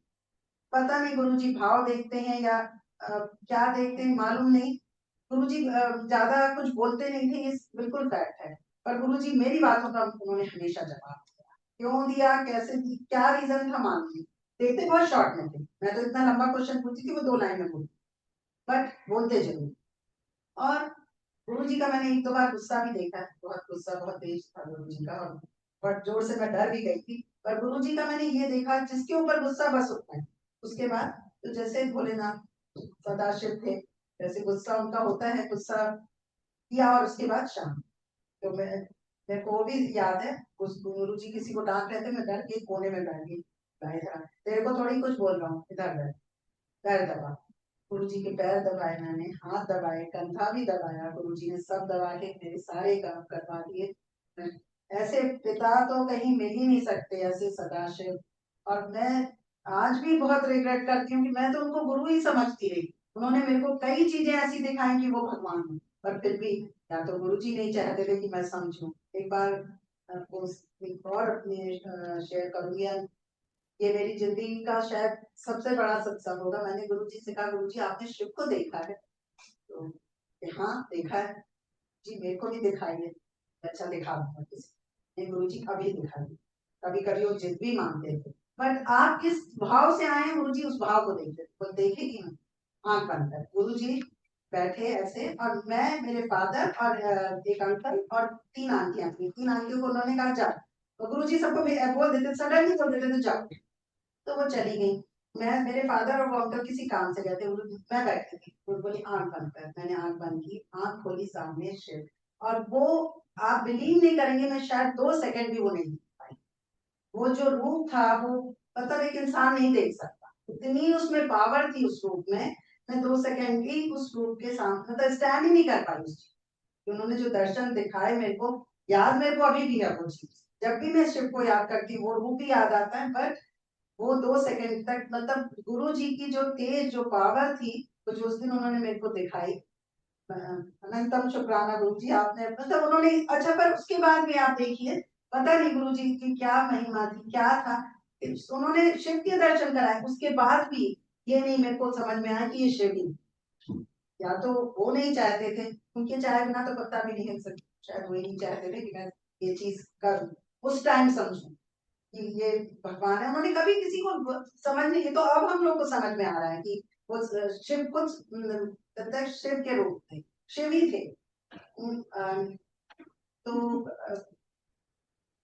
पता नहीं गुरु जी भाव देखते हैं या क्या देखते हैं मालूम नहीं। गुरु जी ज्यादा कुछ बोलते नहीं थे, ये बिल्कुल फैक्ट है, पर गुरु जी मेरी बातों का उन्होंने हमेशा जवाब दिया। क्यों दिया, कैसे दी, क्या रीजन था मालूम नहीं, देते बहुत शॉर्ट में थे। मैं तो इतना लंबा क्वेश्चन पूछती थी, वो 2 लाइन में बोलती, बट बोलते जरूर। और गुरु जी का मैंने 1-2 बार गुस्सा भी देखा है, बहुत गुस्सा, बहुत तेज था गुरु जी का, और बहुत जोर से मैं डर भी गई थी। पर गुरु जी का मैंने ये देखा, जिसके ऊपर गुस्सा बस उठता है, उसके बाद तो जैसे भोलेनाथ सदाशिव थे, जैसे गुस्सा उनका होता है, गुस्सा किया और उसके बाद शांत। तो मेरे को वो भी याद है, उस गुरु जी किसी को डांट रहे थे, मैं डर के कोने में बैठ गई, तेरे को थोड़ी कुछ बोल रहा हूँ, इधर बैठ, पैर दबा। गुरु जी के पैर दबाए, मैंने हाथ दबाए, कंधा भी दबाया, गुरु जी ने सब दबा के मेरे सारे काम करवा दिए। ऐसे पिता तो कहीं मिल ही नहीं सकते, ऐसे सदाशिव। और मैं आज भी बहुत रिग्रेट करती हूँ कि मैं तो उनको गुरु ही समझती रही। उन्होंने मेरे को कई चीजें ऐसी दिखाई कि वो भगवान है, पर फिर भी या तो गुरु जी नहीं चाहते थे कि मैं समझूं। एक बार आपको एक और अपने शेयर करूंगी, ये मेरी जिंदगी का शायद सबसे बड़ा सत्संग होगा। मैंने गुरु जी से कहा, गुरु जी आपने शिव को देखा है? तो हाँ देखा है जी, मेरे को भी दिखाइए। अच्छा दिखा दूंगा किसी, गुरु जी कभी दिखाइए। कभी कभी वो जिद भी मानते थे, बट आप किस भाव से आए हैं गुरु जी उस भाव को देखते, वो देखेगी ना। आंख बंद कर गुरु जी बैठे ऐसे, और मैं, मेरे फादर और एक अंकल और 3 आंटियां थी। 3 आंटियों को उन्होंने कहा जाओ, तो गुरु जी सबको बोल देते, सडनली बोल देते थे जाओ, तो वो चली गई। मैं, मेरे फादर और वो अंकल किसी काम से गए थे, मैं बैठी थी, वो बोली आंख बंद कर। मैंने आंख बंद की, आंख खोली, सामने शिव। और वो, आप बिलीव नहीं करेंगे, मैं शायद 2 सेकंड भी वो नहीं देख पाई। वो जो रूप था, वो मतलब एक इंसान नहीं देख सकता, इतनी उसमें पावर थी उस रूप में। मैं 2 सेकंड भी उस रूप के सामने मतलब स्टैंड ही नहीं कर पाई उस चीज। उन्होंने जो दर्शन दिखाए मेरे को, याद मेरे को अभी भी है वो चीज, जब भी मैं शिव को याद करती हूँ वो रूप ही याद आता है। बट वो 2 सेकंड तक, मतलब गुरु जी की जो तेज जो पावर थी, वो जो उस दिन उन्होंने मेरे को दिखाई, अनंतम शुक्राना गुरु जी, आपने मतलब उन्होंने, अच्छा पर उसके बाद भी आप देखिए, पता नहीं गुरु जी की क्या महिमा थी, क्या था, उन्होंने शिव के दर्शन कराए, उसके बाद भी ये नहीं मेरे को समझ में आया कि ये शिव ही, या तो वो नहीं चाहते थे, उनके चाहे बिना तो पत्ता भी नहीं हिल सकता, शायद वो ही नहीं चाहते थे कि मैं ये चीज करूं, उस टाइम समझूं कि ये भगवान है। उन्होंने कभी किसी को समझ नहीं, तो अब हम लोग को समझ में आ रहा है कि वो शिव कुछ प्रत्यक्ष शिव के रूप थे, शिव ही थे। तो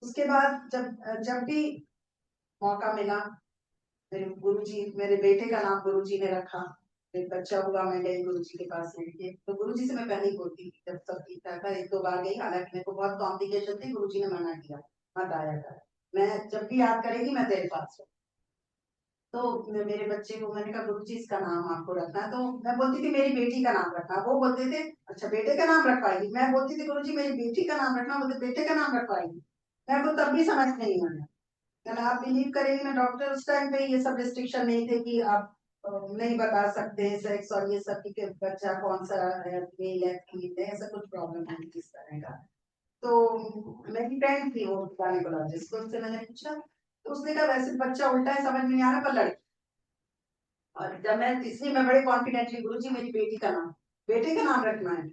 उसके बाद जब भी मौका मिला, मेरे गुरुजी, मेरे बेटे का नाम गुरुजी ने रखा, एक बच्चा हुआ, मैं गई गुरुजी के पास लेके, तो गुरुजी से मैं पहले ही बोलती थी, जब सब ठीक था 1-2 बार गई, हालांकि मेरे को बहुत कॉम्प्लिकेशन थी, गुरुजी ने मना किया, मत आया कर, मैं जब भी याद करेगी मैं तेरे पास हूँ। तो मेरे बच्चे को मैंने कहा गुरुजी इसका नाम आपको रखना है, तो मैं बोलती थी मेरी बेटी का नाम रखना, वो बोलते थे अच्छा बेटे का नाम रखवाएगी, मैं बोलती थी गुरुजी मेरी बेटी का नाम रखना, बोलते बेटे का नाम रखवाएगी। मेरे को तब भी समझ नहीं आया, कहना आप बिलीव करेंगे, मैं डॉक्टर उस टाइम पे ये सब रिस्ट्रिक्शन नहीं थे कि आप नहीं बता सकते सेक्स और ये सब कि बच्चा कौन सा है, मेल है फीमेल है, ऐसा कुछ प्रॉब्लम नहीं थी इस तरह का। तो मेरी फ्रेंड थी वो गायनेकोलॉजिस्ट, तो उससे मैंने पूछा, तो उसने कहा वैसे बच्चा उल्टा है, समझ में नहीं आ रहा, पर लड़की। और जब मैं तीसरी में बड़े कॉन्फिडेंटली, गुरुजी मेरी बेटी का नाम, बेटे का नाम रखना है,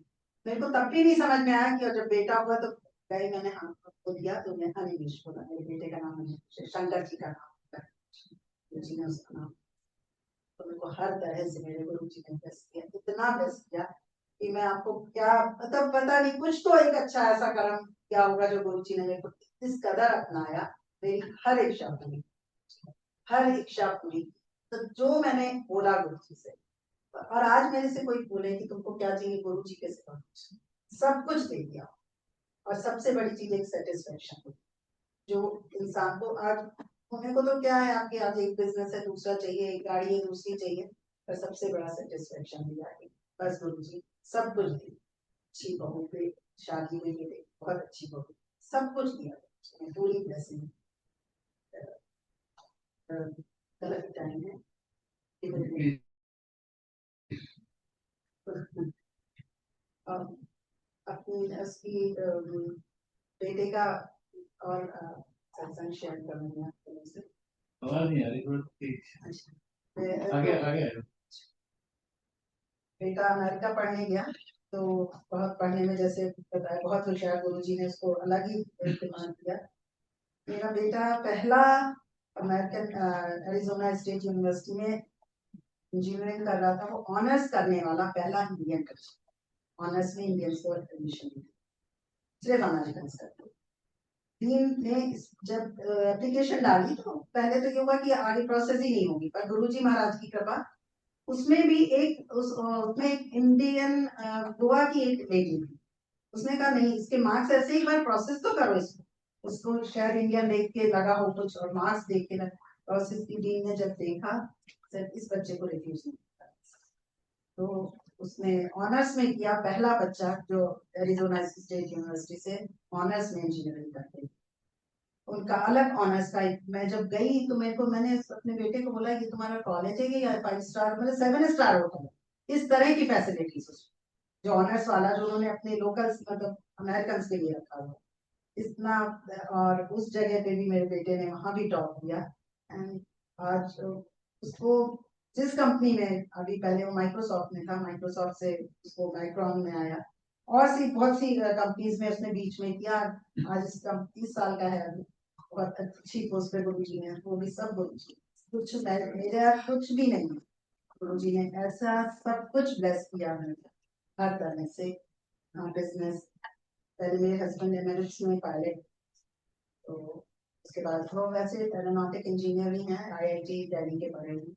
मेरे को तब भी नहीं समझ में आया कि, और जब बेटा हुआ तो गई मैंने हाथ को दिया, तो मैं अनिमेश बोला, मेरे बेटे का नाम शंकर जी का नाम, गुरुजी ने उसका नाम, तो मेरे को हर तरह से मेरे गुरुजी ने बेस्ट किया, इतना बेस्ट किया कि मैं आपको क्या, मतलब पता नहीं, कुछ तो एक अच्छा ऐसा कर्म क्या होगा जो गुरुजी ने मेरे को इस कदर अपनाया, मेरी हर एक शब्द में, हर एक शब्द में, तो जो मैंने बोला गुरुजी से, और आज मेरे से कोई बोले कि तुमको क्या चाहिए, गुरुजी के सिवा सब कुछ दे दिया। और सबसे बड़ी चीज एक सेटिस्फेक्शन, जो इंसान को आज होने को तो क्या है, आपके आज एक बिजनेस है, दूसरा चाहिए, एक गाड़ी है, दूसरी चाहिए, पर सबसे बड़ा सेटिस्फेक्शन दिया है बस गुरुजी, सब कुछ दिया, अच्छी बहू पे शादी में मिले, बहुत अच्छी बहू, सब कुछ दिया, पूरी ब्लेसिंग। गलत टाइम है अपनी उसकी बेटे का और सत्संग शेयर करूंगी आपको से। आवाज नहीं आ रही, थोड़ा अच्छा, आगे आगे बेटा अमेरिका पढ़ने गया, तो बहुत पढ़ने में, जैसे बताया, बहुत होशियार, गुरुजी ने उसको अलग ही इस्तेमाल किया। मेरा बेटा पहला अमेरिकन एरिजोना स्टेट यूनिवर्सिटी में इंजीनियरिंग कर रहा था, वो ऑनर्स करने वाला पहला इंडियन, ऑनर्स में इंडियन को एडमिशन, सिर्फ अमेरिकन करते। टीम ने जब एप्लीकेशन डाली, तो पहले तो ये हुआ कि आगे प्रोसेस ही नहीं होगी, पर गुरुजी महाराज की कृपा, उसमें भी एक उसमें एक इंडियन गोवा की एक लेडी थी, उसने कहा नहीं, इसके मार्क्स ऐसे ही, बार प्रोसेस तो करो इसको, उसको शायद इंडियन देख के लगा हो कुछ, और मार्क्स देख के प्रोसेस की टीम ने जब देखा, सर इस बच्चे को रिफ्यूज नहीं किया, तो उसने ऑनर्स में किया, पहला बच्चा जो एरिजोना स्टेट यूनिवर्सिटी से ऑनर्स में इंजीनियरिंग करते, उनका अलग ऑनर्स था। मैं जब गई तो मैंने अपने बेटे को बोला कि तुम्हारा कॉलेज है या 5 स्टार, मतलब 7 स्टार होटल, इस तरह की फैसिलिटीज जो ऑनर्स वाला, जो उन्होंने अपने लोकल्स, मतलब अमेरिकन के लिए रखा हुआ इतना। और उस जगह पे भी मेरे बेटे ने वहां भी टॉप किया, एंड आज उसको जिस कंपनी में, अभी पहले वो माइक्रोसॉफ्ट में था, माइक्रोसॉफ्ट से उसको माइक्रॉन में आया, और बहुत सी कंपनीज में उसने बीच में किया, आज इसका 30 साल का है अभी, बहुत अच्छी पोस्ट पे गुरुजी ने, वो भी सब गुरुजी, कुछ मेरा कुछ भी नहीं, गुरुजी ने ऐसा सब कुछ ब्लेस किया मुझे हर तरह से। बिजनेस, पहले मेरे हस्बैंड एमरिट्स में पायलट, तो उसके बाद वो वैसे एरोनॉटिक इंजीनियर ही है, IIT दिल्ली के पढ़े हुए,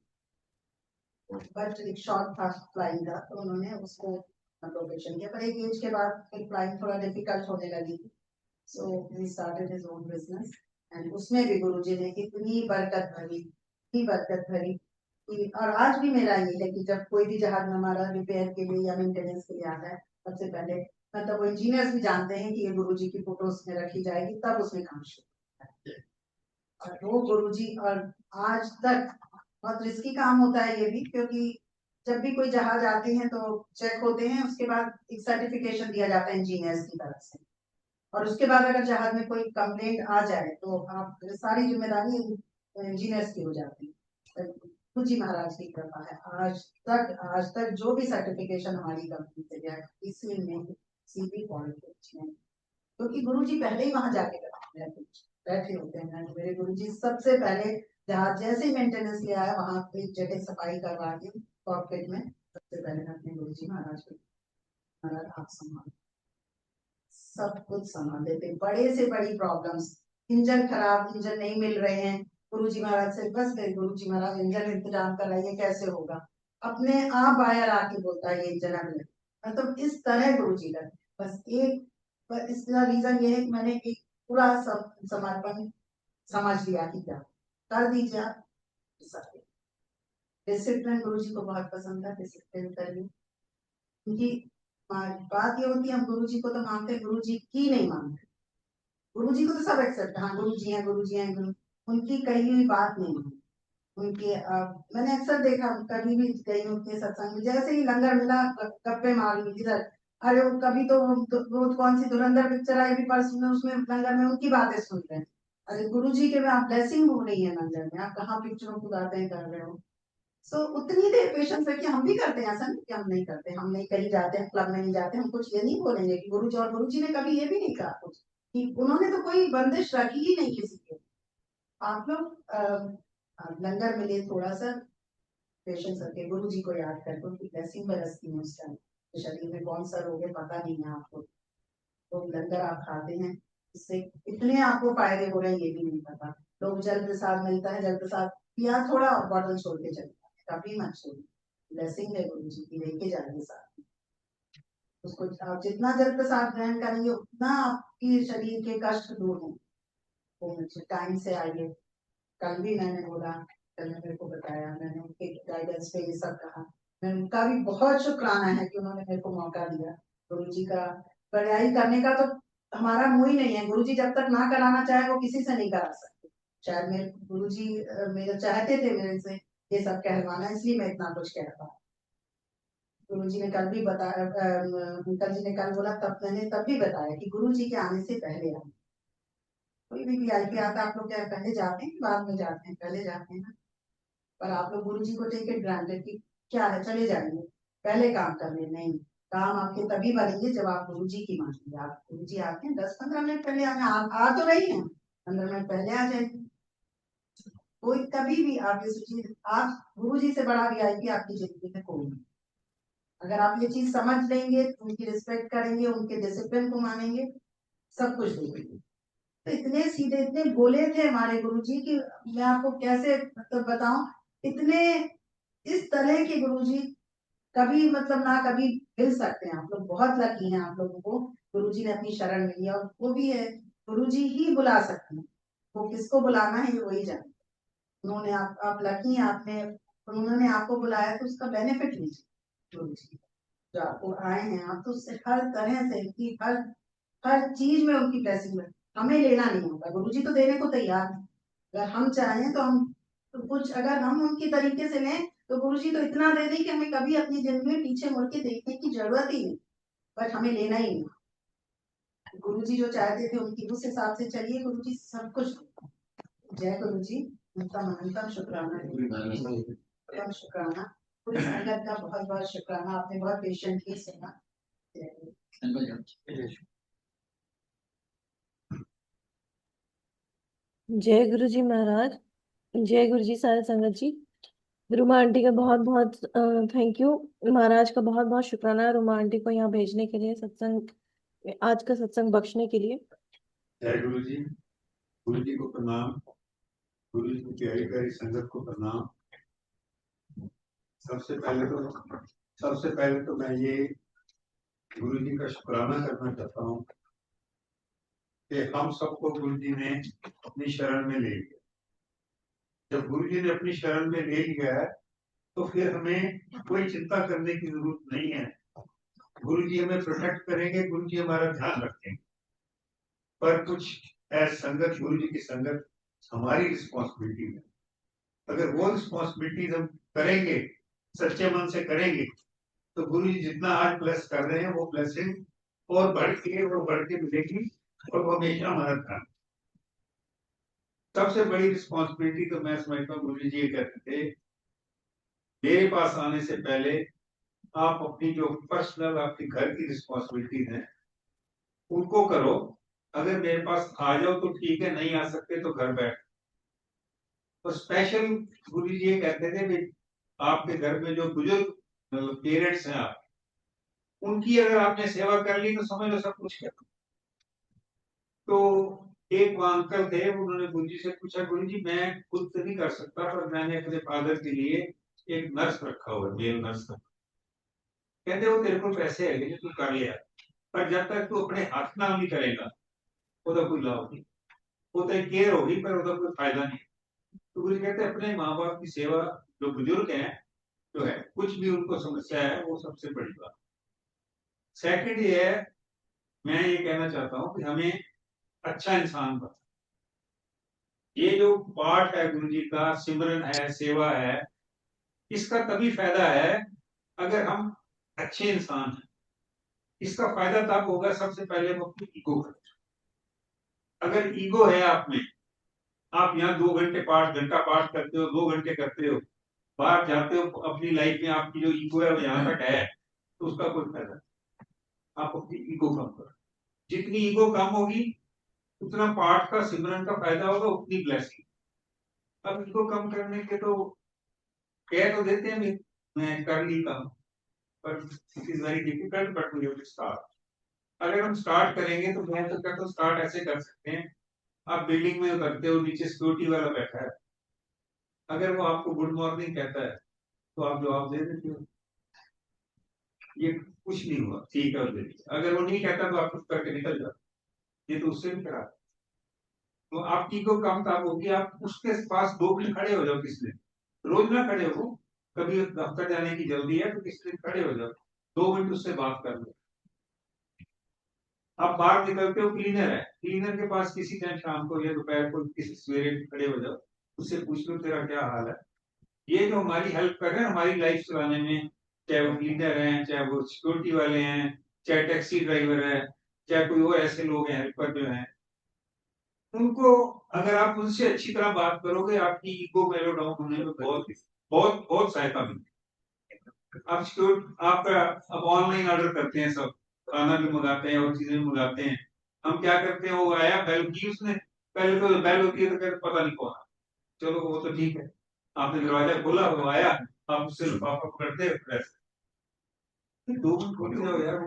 बट एक शॉर्ट था फ्लाइंग का, तो उन्होंने उसको प्रोफेशन किया, पर एक एज के बाद फिर फ्लाइंग थोड़ा डिफिकल्ट होने लगी, so he started his own business, and उसमें भी गुरुजी ने इतनी बरकत भरी, इतनी बरकत भरी कि, और आज भी मेरा ये है कि जब कोई भी जहाज हमारा रिपेयर के लिए या मेंटेनेंस के लिए आता है, सबसे पहले मतलब वो इंजीनियर्स भी जानते हैं कि ये गुरुजी की फोटो उसमें रखी जाएगी, तब उसमें काम शुरू होता है। और वो गुरुजी, और आज तक बहुत रिस्की काम होता है ये भी, क्योंकि जब भी कोई जहाज आते हैं तो चेक होते हैं, उसके बाद एक सर्टिफिकेशन दिया जाता है इंजीनियर्स की तरफ से, और उसके बाद अगर जहाज में कोई कंप्लेंट आ जाए तो आप सारी जिम्मेदारी इंजीनियर्स की हो जाती है। गुरुजी महाराज की कृपा है, आज तक जो भी सर्टिफिकेशन हमारी कंपनी से गया किसी में किसी भी क्वालिफिकेशन में, क्योंकि गुरुजी पहले ही वहां जाके बैठे होते हैं। मेरे गुरुजी सबसे पहले जहाज जैसे ही मेंटेनेंस ले आया, वहां पे जगह सफाई करवा के कॉकपिट में सबसे पहले अपने गुरुजी महाराज को, महाराज आप संभाल, सब कुछ संभाल लेते। बड़े से बड़ी प्रॉब्लम्स, इंजन खराब, इंजन नहीं मिल रहे हैं, गुरुजी महाराज से बस गए, गुरुजी महाराज इंजन इंतजाम कराइए, कैसे होगा, अपने आप बाहर आके बोलता है ये इंजन अब लगे। मतलब इस तरह गुरुजी का बस एक, पर इसका रीजन ये है कि मैंने एक पूरा समर्पण समझ लिया कि क्या कर दीजिए आप सकते। डिसिप्लिन गुरुजी को बहुत पसंद है, डिसिप्लिन करिए, क्योंकि बात ये होती है हम गुरुजी को तो मानते हैं, गुरुजी की नहीं मानते। गुरुजी को तो सब एक्सेप्ट, हाँ गुरुजी हैं, गुरुजी हैं, गुरु, उनकी कही हुई बात नहीं मानते। उनके मैंने अक्सर देखा, कभी भी गई उनके सत्संग में, जैसे ही लंगर मिला गप्पे मार ली इधर। अरे वो कभी तो वो कौन सी धुरंधर पिक्चर आई भी परसों में, उसमें लंगर में उनकी बातें सुनते हैं। अरे गुरुजी के में आप ब्लेसिंग हो रही है लंगर में, आप कहाँ पिक्चरों की बातें कर रहे हो। सो उतनी देर पेशेंस रखिए, हम भी करते हैं, ऐसा नहीं कि हम नहीं करते, हम नहीं कहीं जाते हैं, क्लब में नहीं जाते, हम कुछ ये नहीं बोलेंगे कि गुरुजी, और गुरुजी ने कभी ये भी नहीं कहा कुछ कि उन्होंने तो कोई बंदिश रखी ही नहीं किसी के। आप लोग लंगर मिले थोड़ा सा पेशेंस रखे, गुरु जी को याद करके उनकी ब्लेसिंग बरसती है उस टाइम। शरीर में कौन सा रोग है पता नहीं है आपको, तो लंगर आप खाते हैं, इससे इतने आपको फायदे हो रहे हैं ये भी नहीं पता। लोग जल प्रसाद मिलता है, जल प्रसाद पिया थोड़ा और बॉटल छोड़ के चलता है, कभी मत छोड़िए, ब्लेसिंग है गुरु जी की, लेके जाइए साथ में। उसको आप जितना जल प्रसाद ग्रहण करेंगे उतना आपकी शरीर के कष्ट दूर होंगे। टाइम से आइए, कल भी मैंने बोला, कल ने मेरे को बताया, मैंने उनके गाइडेंस पे ये सब कहा। मैं उनका भी बहुत शुक्राना है कि उन्होंने मेरे को मौका दिया। गुरुजी का बड़ाई करने का तो हमारा मुंह ही नहीं है, गुरुजी जब तक ना कराना चाहे वो किसी से नहीं करा सकते। शायद मेरे गुरुजी मेरे चाहते थे मेरे से ये सब कहलवाना, इसलिए मैं इतना कुछ कह पाया। गुरुजी ने कल भी बताया, अंकल जी ने कल बोला, तब मैंने तब भी बताया कि गुरुजी के आने से पहले आए। कोई भी वीआईपी आता है, आप लोग क्या पहले जाते हैं बाद में जाते हैं? पहले जाते हैं ना। पर आप लोग गुरुजी को टेक इट ग्रांटेड कि क्या है, चले जाएंगे, पहले काम करने नहीं। काम आपके तभी बनेंगे जब आप गुरुजी की मानेंगे। आप गुरुजी आते हैं 10-15 मिनट पहले आने, आ तो रही हैं, 15 मिनट पहले आ जाएंगे। कोई कभी भी आप ये सोचिए, आप गुरुजी से बड़ा वीआईपी आपकी जिंदगी में कोई नहीं। अगर आप ये चीज समझ लेंगे, उनकी रिस्पेक्ट करेंगे, उनके डिसिप्लिन को मानेंगे, सब कुछ देखेंगे। तो इतने सीधे, इतने बोले थे हमारे गुरुजी की मैं आपको कैसे मतलब बताऊं। इतने इस तरह के गुरुजी कभी मतलब ना कभी मिल सकते हैं। आप लोग बहुत लकी हैं, आप लोगों को गुरुजी ने अपनी शरण में लिया। वो भी है, गुरुजी ही बुला सकते हैं, वो किसको बुलाना है ये वही जानते। उन्होंने आप लकी हैं, आपने उन्होंने आपको बुलाया तो उसका बेनिफिट लीजिए। गुरुजी जो आपको आए हैं, आप तो उससे हर तरह से उनकी हर चीज में उनकी ब्लेसिंग है। हमें लेना नहीं होता, गुरुजी तो देने को तैयार है। अगर हम चाहें तो हम तो कुछ, अगर हम उनकी तरीके से लें तो गुरुजी तो इतना दे दें कि हमें कभी अपनी जिंदगी में पीछे मुड़ के देखने की जरूरत ही नहीं। बट हमें लेना ही नहीं। गुरुजी जो चाहते थे उनकी उस हिसाब से चलिए, गुरुजी सब कुछ। जय गुरुजी, उनका अनंतम शुक्राना है, शुक्राना पूरी संगत का बहुत बहुत शुक्राना। आपने बहुत पेशेंटली सुना। जय गुरु जी महाराज, जय गुरु जी सारे संगत जी। रुमा आंटी का बहुत बहुत थैंक यू। महाराज का बहुत बहुत शुक्राना रुमा आंटी को यहाँ भेजने के लिए, सत्संग आज का सत्संग बख्शने के लिए। जय गुरु जी को प्रणाम, गुरु जी की प्यारी प्यारी संगत को प्रणाम। सबसे पहले तो मैं ये गुरु जी का शुक्राना करना चाहता हूँ कि हम सबको गुरु जी ने अपनी शरण में ले लिया। जब गुरु जी ने अपनी शरण में ले लिया है तो फिर हमें कोई चिंता करने की जरूरत नहीं है गुरु जी हमें प्रोटेक्ट करेंगे, गुरु जी हमारा ध्यान रखेंगे, पर कुछ संगत, गुरु जी की संगत हमारी रिस्पॉन्सिबिलिटी है। अगर वो रिस्पॉन्सिबिलिटी हम करेंगे, सच्चे मन से करेंगे, तो गुरु जी जितना आज ब्लेस कर रहे हैं वो ब्लेसिंग और बढ़ के मिलेगी और वो हमेशा हमारा ध्यान। सबसे बड़ी रिस्पॉन्सिबिलिटी तो मैं समझता हूँ गुरु जी ये कहते थे, मेरे पास आने से पहले आप अपनी जो पर्सनल आपके घर की रिस्पॉन्सिबिलिटीज हैं उनको करो। अगर मेरे पास आ जाओ तो ठीक है, नहीं आ सकते तो घर बैठ। तो स्पेशल गुरु जी ये कहते थे कि आपके घर में जो बुजुर्ग पेरेंट्स हैं आप, उनकी अगर आपने सेवा कर ली तो समझ लो सब कुछ कर। तो एक वहाँ अंकल थे, उन्होंने गुरु जी से पूछा, गुरु जी मैं खुद तो नहीं कर सकता, पर मैंने अपने फादर के लिए एक नर्स रखा हुआ, मेल नर्स रखा। कहते वो तेरे को पैसे है कि तू कर लिया, पर जब तक तू अपने हाथ नाम नहीं करेगा ਉਹਦਾ कोई लाभ नहीं। वो तो केयर होगी पर ਉਹਦਾ कोई फायदा नहीं। तो गुरु कहते हैं अपने माँ बाप की सेवा, जो बुजुर्ग हैं जो है, कुछ भी उनको समस्या है वो सबसे बड़ी बात। सेकंड ये है, मैं ये कहना चाहता हूँ कि हमें अच्छा इंसान बना। ये जो पाठ है गुरु जी का, सिमरन है, सेवा है, इसका तभी फायदा है अगर हम अच्छे इंसान हैं। इसका फायदा तब होगा सबसे पहले हम अपनी ईगो कर। अगर ईगो है आप में, आप यहाँ 2 घंटे घंटा पाठ करते हो, 2 घंटे करते हो, बाहर जाते हो अपनी लाइफ में आपकी जो ईगो है वो यहाँ तक है, तो उसका कोई फायदा नहीं। आप अपनी ईगो कम करो। जितनी ईगो कम होगी उतना पाठ का, सिमरन का फायदा होगा, उतनी ब्लेसिंग। अब ईगो कम करने के तो कह तो देते हैं मैं कर ली काम, पर it is very difficult, but we have to start. अगर हम स्टार्ट करेंगे तो मैं तो कहता हूँ स्टार्ट ऐसे कर सकते हैं, आप बिल्डिंग में उतरते हो, नीचे सिक्योरिटी वाला बैठा है, अगर वो आपको गुड मॉर्निंग कहता है तो आप जवाब दे देते हो, ये कुछ नहीं हुआ, ठीक है। अगर वो नहीं कहता तो आप कुछ करके निकल जाओ, ये तो उससे भी खराब। तो आपकी को कम तब होगी, आप उसके पास 2 मिनट खड़े हो जाओ, किस दिन रोज ना खड़े हो, कभी दफ्तर जाने की जल्दी है तो किस दिन खड़े हो जाओ, 2 मिनट उससे बात कर लो। आप बाहर निकलते हो, क्लीनर है, क्लीनर के पास किसी टाइम शाम को या दोपहर को किसी सवेरे खड़े हो जाओ, उससे पूछ लो तेरा क्या हाल है। ये जो हमारी हेल्प कर रहे हैं हमारी लाइफ चलाने में, चाहे वो क्लीनर हैं, चाहे वो सिक्योरिटी वाले हैं, चाहे टैक्सी ड्राइवर है, चाहे कोई और ऐसे लोग हैं हेल्पर जो हैं, उनको अगर आप उनसे अच्छी तरह बात करोगे, आपकी ईगो मेलो डाउन होने में बहुत बहुत बहुत सहायता मिलेगी। आपका अब ऑनलाइन ऑर्डर करते हैं, सब खाना भी मंगाते हैं और चीजें भी मंगाते हैं। हम क्या करते हैं, वो आया, बेल की उसने, पहले तो बेल होती है तो कहते पता नहीं कौन, चलो वो तो ठीक है, आपने दरवाजा खोला, वो आया, आप उससे लिफाफा पकड़ते हो, 2 मिनट खोल जाओ यार,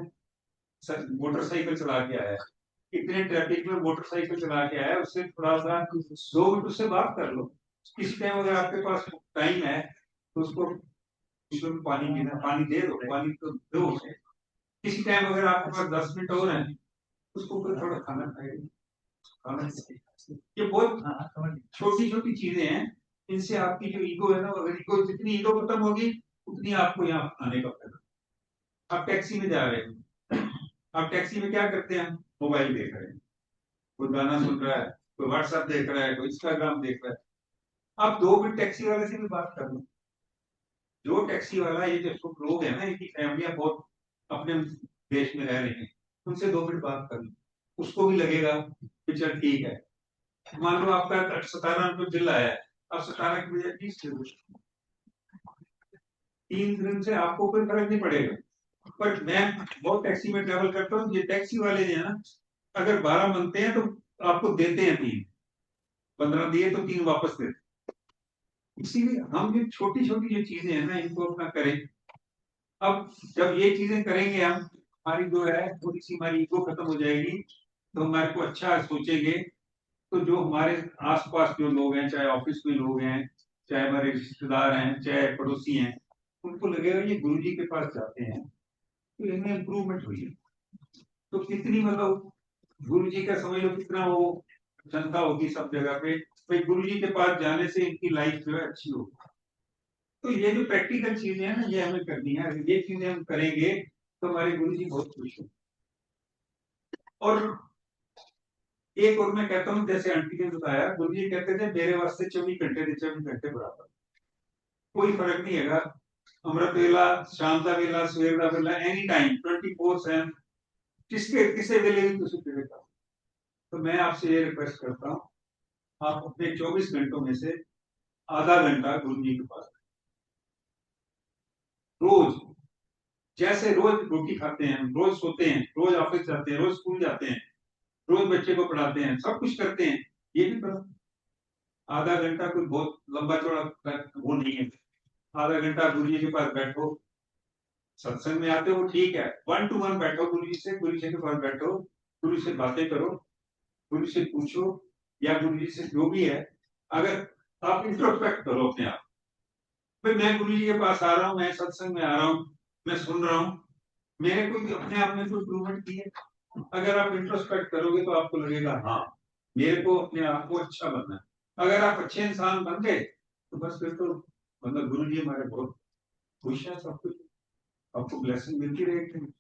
मोटरसाइकिल चला के आया, इतने ट्रैफिक में मोटरसाइकिल चला के आया, उससे थोड़ा सा 2 मिनट उससे बात कर लो। किस टाइम अगर आपके पास टाइम है तो उसको पानी पीना, पानी दे दो, पानी तो दो उसे। किसी टाइम अगर आपके पास 10 मिनट और है, उसको फिर थोड़ा खाना खाएगा, खाना। ये बहुत छोटी छोटी चीजें हैं, इनसे आपकी जो ईगो है ना, अगर ईगो, जितनी ईगो खत्म होगी उतनी आपको यहाँ आने का फायदा। आप टैक्सी में जा रहे हो, आप टैक्सी में क्या करते हैं, मोबाइल देख रहे हैं, कोई गाना सुन रहा है, कोई व्हाट्सएप देख रहा है, कोई इंस्टाग्राम देख रहा है। आप 2 मिनट टैक्सी वाले से भी बात कर लो। जो टैक्सी वाला, ये जो लोग हैं ना, इनकी फैमिलियां बहुत अपने देश में रह रही हैं, उनसे 2 मिनट बात कर लो, उसको भी लगेगा कि चल ठीक है। मान लो आपका 17 रुपये बिल आया है, अब 17 की बजाय 20 दे दो, 3 दिन से आपको कोई फर्क नहीं पड़ेगा। पर मैं बहुत टैक्सी में ट्रेवल करता हूँ, ये टैक्सी वाले हैं ना, अगर 12 बनते हैं तो आपको देते हैं 3, 15 दिए तो 3 वापस देते। इसीलिए हम जो छोटी छोटी जो चीजें हैं ना, इनको अपना करें। अब जब ये चीजें करेंगे हम, हमारी जो है थोड़ी सी हमारी ईगो खत्म हो जाएगी, तो हमारे को अच्छा सोचेंगे। तो जो हमारे आसपास जो लोग हैं, चाहे ऑफिस में लोग हैं, चाहे हमारे रिश्तेदार हैं, चाहे पड़ोसी हैं, उनको लगेगा ये गुरुजी के पास जाते हैं तो इनमें इम्प्रूवमेंट हुई है। तो कितनी मतलब गुरुजी का समझ लो कितना वो जनता होगी सब जगह पे, भाई गुरुजी के पास जाने से इनकी लाइफ जो है अच्छी होगी। तो ये जो प्रैक्टिकल चीजें हैं ना, ये हमें करनी है। अगर ये चीजें हम करेंगे तो हमारे गुरु जी बहुत खुश हुए। और एक और मैं कहता हूँ, जैसे आंटी ने बताया, गुरु जी कहते थे मेरे वास्ते 24 घंटे थे, 24 घंटे बराबर, कोई फर्क नहीं है। अमृत वेला, शाम का वेला, सवेर का वेला, एनी टाइम 24/7 किसे वेले भी तुसी पीड़े का। तो मैं आपसे ये रिक्वेस्ट करता हूँ, आप अपने 24 घंटों में से आधा घंटा गुरु जी के पास रोज, जैसे रोज रोटी खाते हैं, रोज सोते हैं, रोज ऑफिस जाते हैं, रोज स्कूल जाते हैं, रोज बच्चे को पढ़ाते हैं, सब कुछ करते हैं, ये भी करो। आधा घंटा कोई बहुत लंबा चौड़ा वो नहीं है। आधा घंटा गुरु जी के पास बैठो, सत्संग में आते हो ठीक है, 1 to 1 बैठो गुरु जी से, गुरु जी के पास बैठो, गुरु से बातें करो, गुरु से पूछो, या गुरु जी से जो भी है। अगर आप इंट्रोस्पेक्ट करो अपने आप, भाई मैं गुरु जी के पास आ रहा हूँ, मैं सत्संग में आ रहा हूँ, मैं सुन रहा हूँ, मेरे को अपने आप में कोई इम्प्रूवमेंट की है। अगर आप इंट्रोस्पेक्ट करोगे तो आपको लगेगा हाँ मेरे को अपने आप को अच्छा बनना है। अगर आप अच्छे इंसान बन गए तो बस फिर तो मतलब गुरु जी हमारे बहुत खुश है, सब कुछ आपको ब्लेसिंग मिलती रहेगी।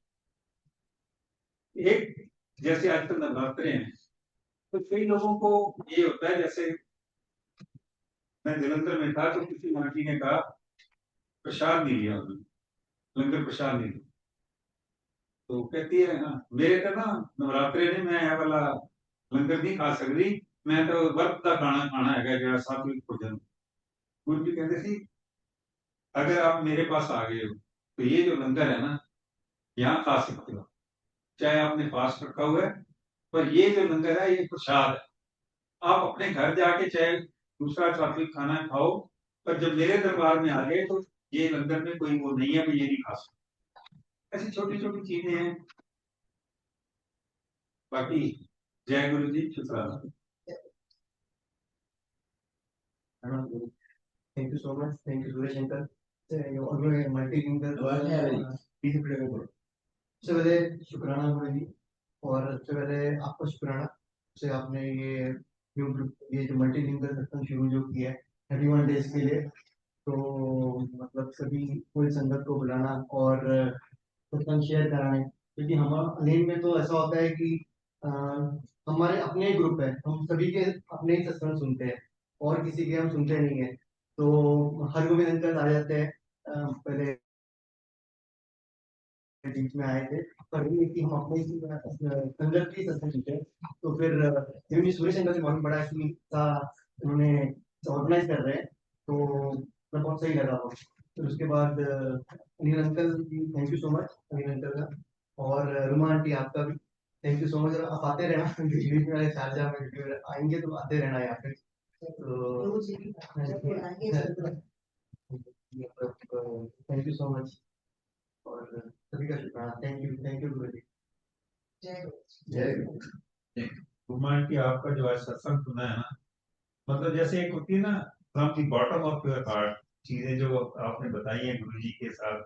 एक जैसे आजकल नवरात्रे हैं, तो कई लोगों को ये होता है, जैसे मैं जलंधर में था तो किसी आंटी ने कहा प्रसाद नहीं लिया उन्होंने, लंगर प्रसाद नहीं लिया। तो कहती है हाँ मेरे तो ना नवरात्रे ने मैं यह वाला लंगर नहीं खा सकती, मैं तो वर्त का खाना खाना है जरा सात्विक भोजन। गुरु जी कहते थे अगर आप मेरे पास आ गए हो तो ये जो लंगर है ना यहाँ खा सकते हो, चाहे आपने फास्ट रखा हुआ है, पर ये जो लंगर है ये प्रसाद है। आप अपने घर जाके चाहे दूसरा सात्विक खाना खाओ, पर जब मेरे दरबार में आ गए तो ये लंगर में कोई वो नहीं है कि ये नहीं खा सकते। ऐसी छोटी छोटी चीजें हैं। बाकी जय गुरु जी, शुक्राना। Thank you so much. Thank you, Suresh Shankar. You always multilingual. सबसे पहले शुक्राना गुरु जी, और सबसे पहले आपका शुक्राना से आपने ये जो मल्टीलिंगुअल सत्संग शुरू जो किया है 31 डेज के लिए। तो मतलब सभी पूरी संगत को बुलाना और सत्संग शेयर कराने, क्योंकि हम लेन में तो ऐसा होता है कि हमारे अपने ग्रुप है, हम सभी के अपने ही सत्संग सुनते हैं और किसी के हम सुनते नहीं है। तो हरगोविंद अंकल आ जाते हैं, पहले बीच में आए थे, पर ये कि हम अपने ही संगत की सत्संग सुनते हैं। तो फिर सुरेश अंकल से मालूम पड़ा कि उन्होंने ऑर्गेनाइज कर रहे हैं, तो मैं बहुत सही लगा वो। फिर उसके बाद अनिल अंकल की thank you so much, Anil uncle का, और रुमा आंटी आपका भी थैंक यू सो मच। आप आते रहना, बीच में शारजा में आएंगे तो आते रहना यहाँ पे। थैंक यू सो मच और सभी का शुक्राना। थैंक यू गुरु जी। जय गुरु। कुमार की आपका जो आज सत्संग सुना है ना, मतलब जैसे एक होती है ना from the bottom of your heart, चीजें जो आपने बताई हैं गुरु जी के साथ,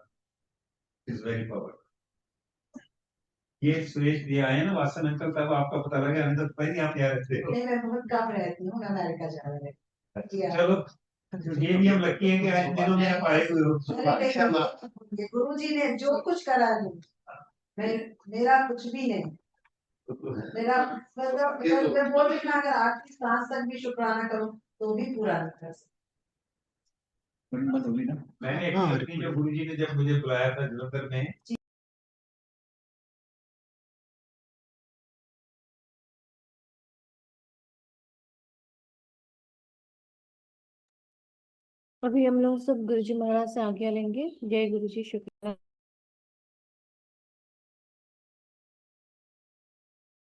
इज वेरी पावरफुल। ये सुरेश जी आए ना, वासन अंकल, तब आपका पता लगा, हमें तो पता ही नहीं आप यहाँ रहते हो। नहीं, मैं बहुत कम रहती हूँ, अमेरिका जा रहे हैं। चलो ये भी हम लकी हैं कि आज दिनों में आप आए हुए हो। गुरु जी ने जो कुछ करा है, मेरा कुछ भी नहीं, मेरा मतलब मैं बोल रही हूँ, अगर आखिरी सांस तक भी शुक्राना करूँ तो भी पूरा नहीं कर सकती। मैंने एक जो गुरु जी ने जब मुझे बुलाया था जलंधर में, अभी हम लोग सब गुरुजी महाराज से आज्ञा लेंगे। जय गुरुजी, शुक्रिया।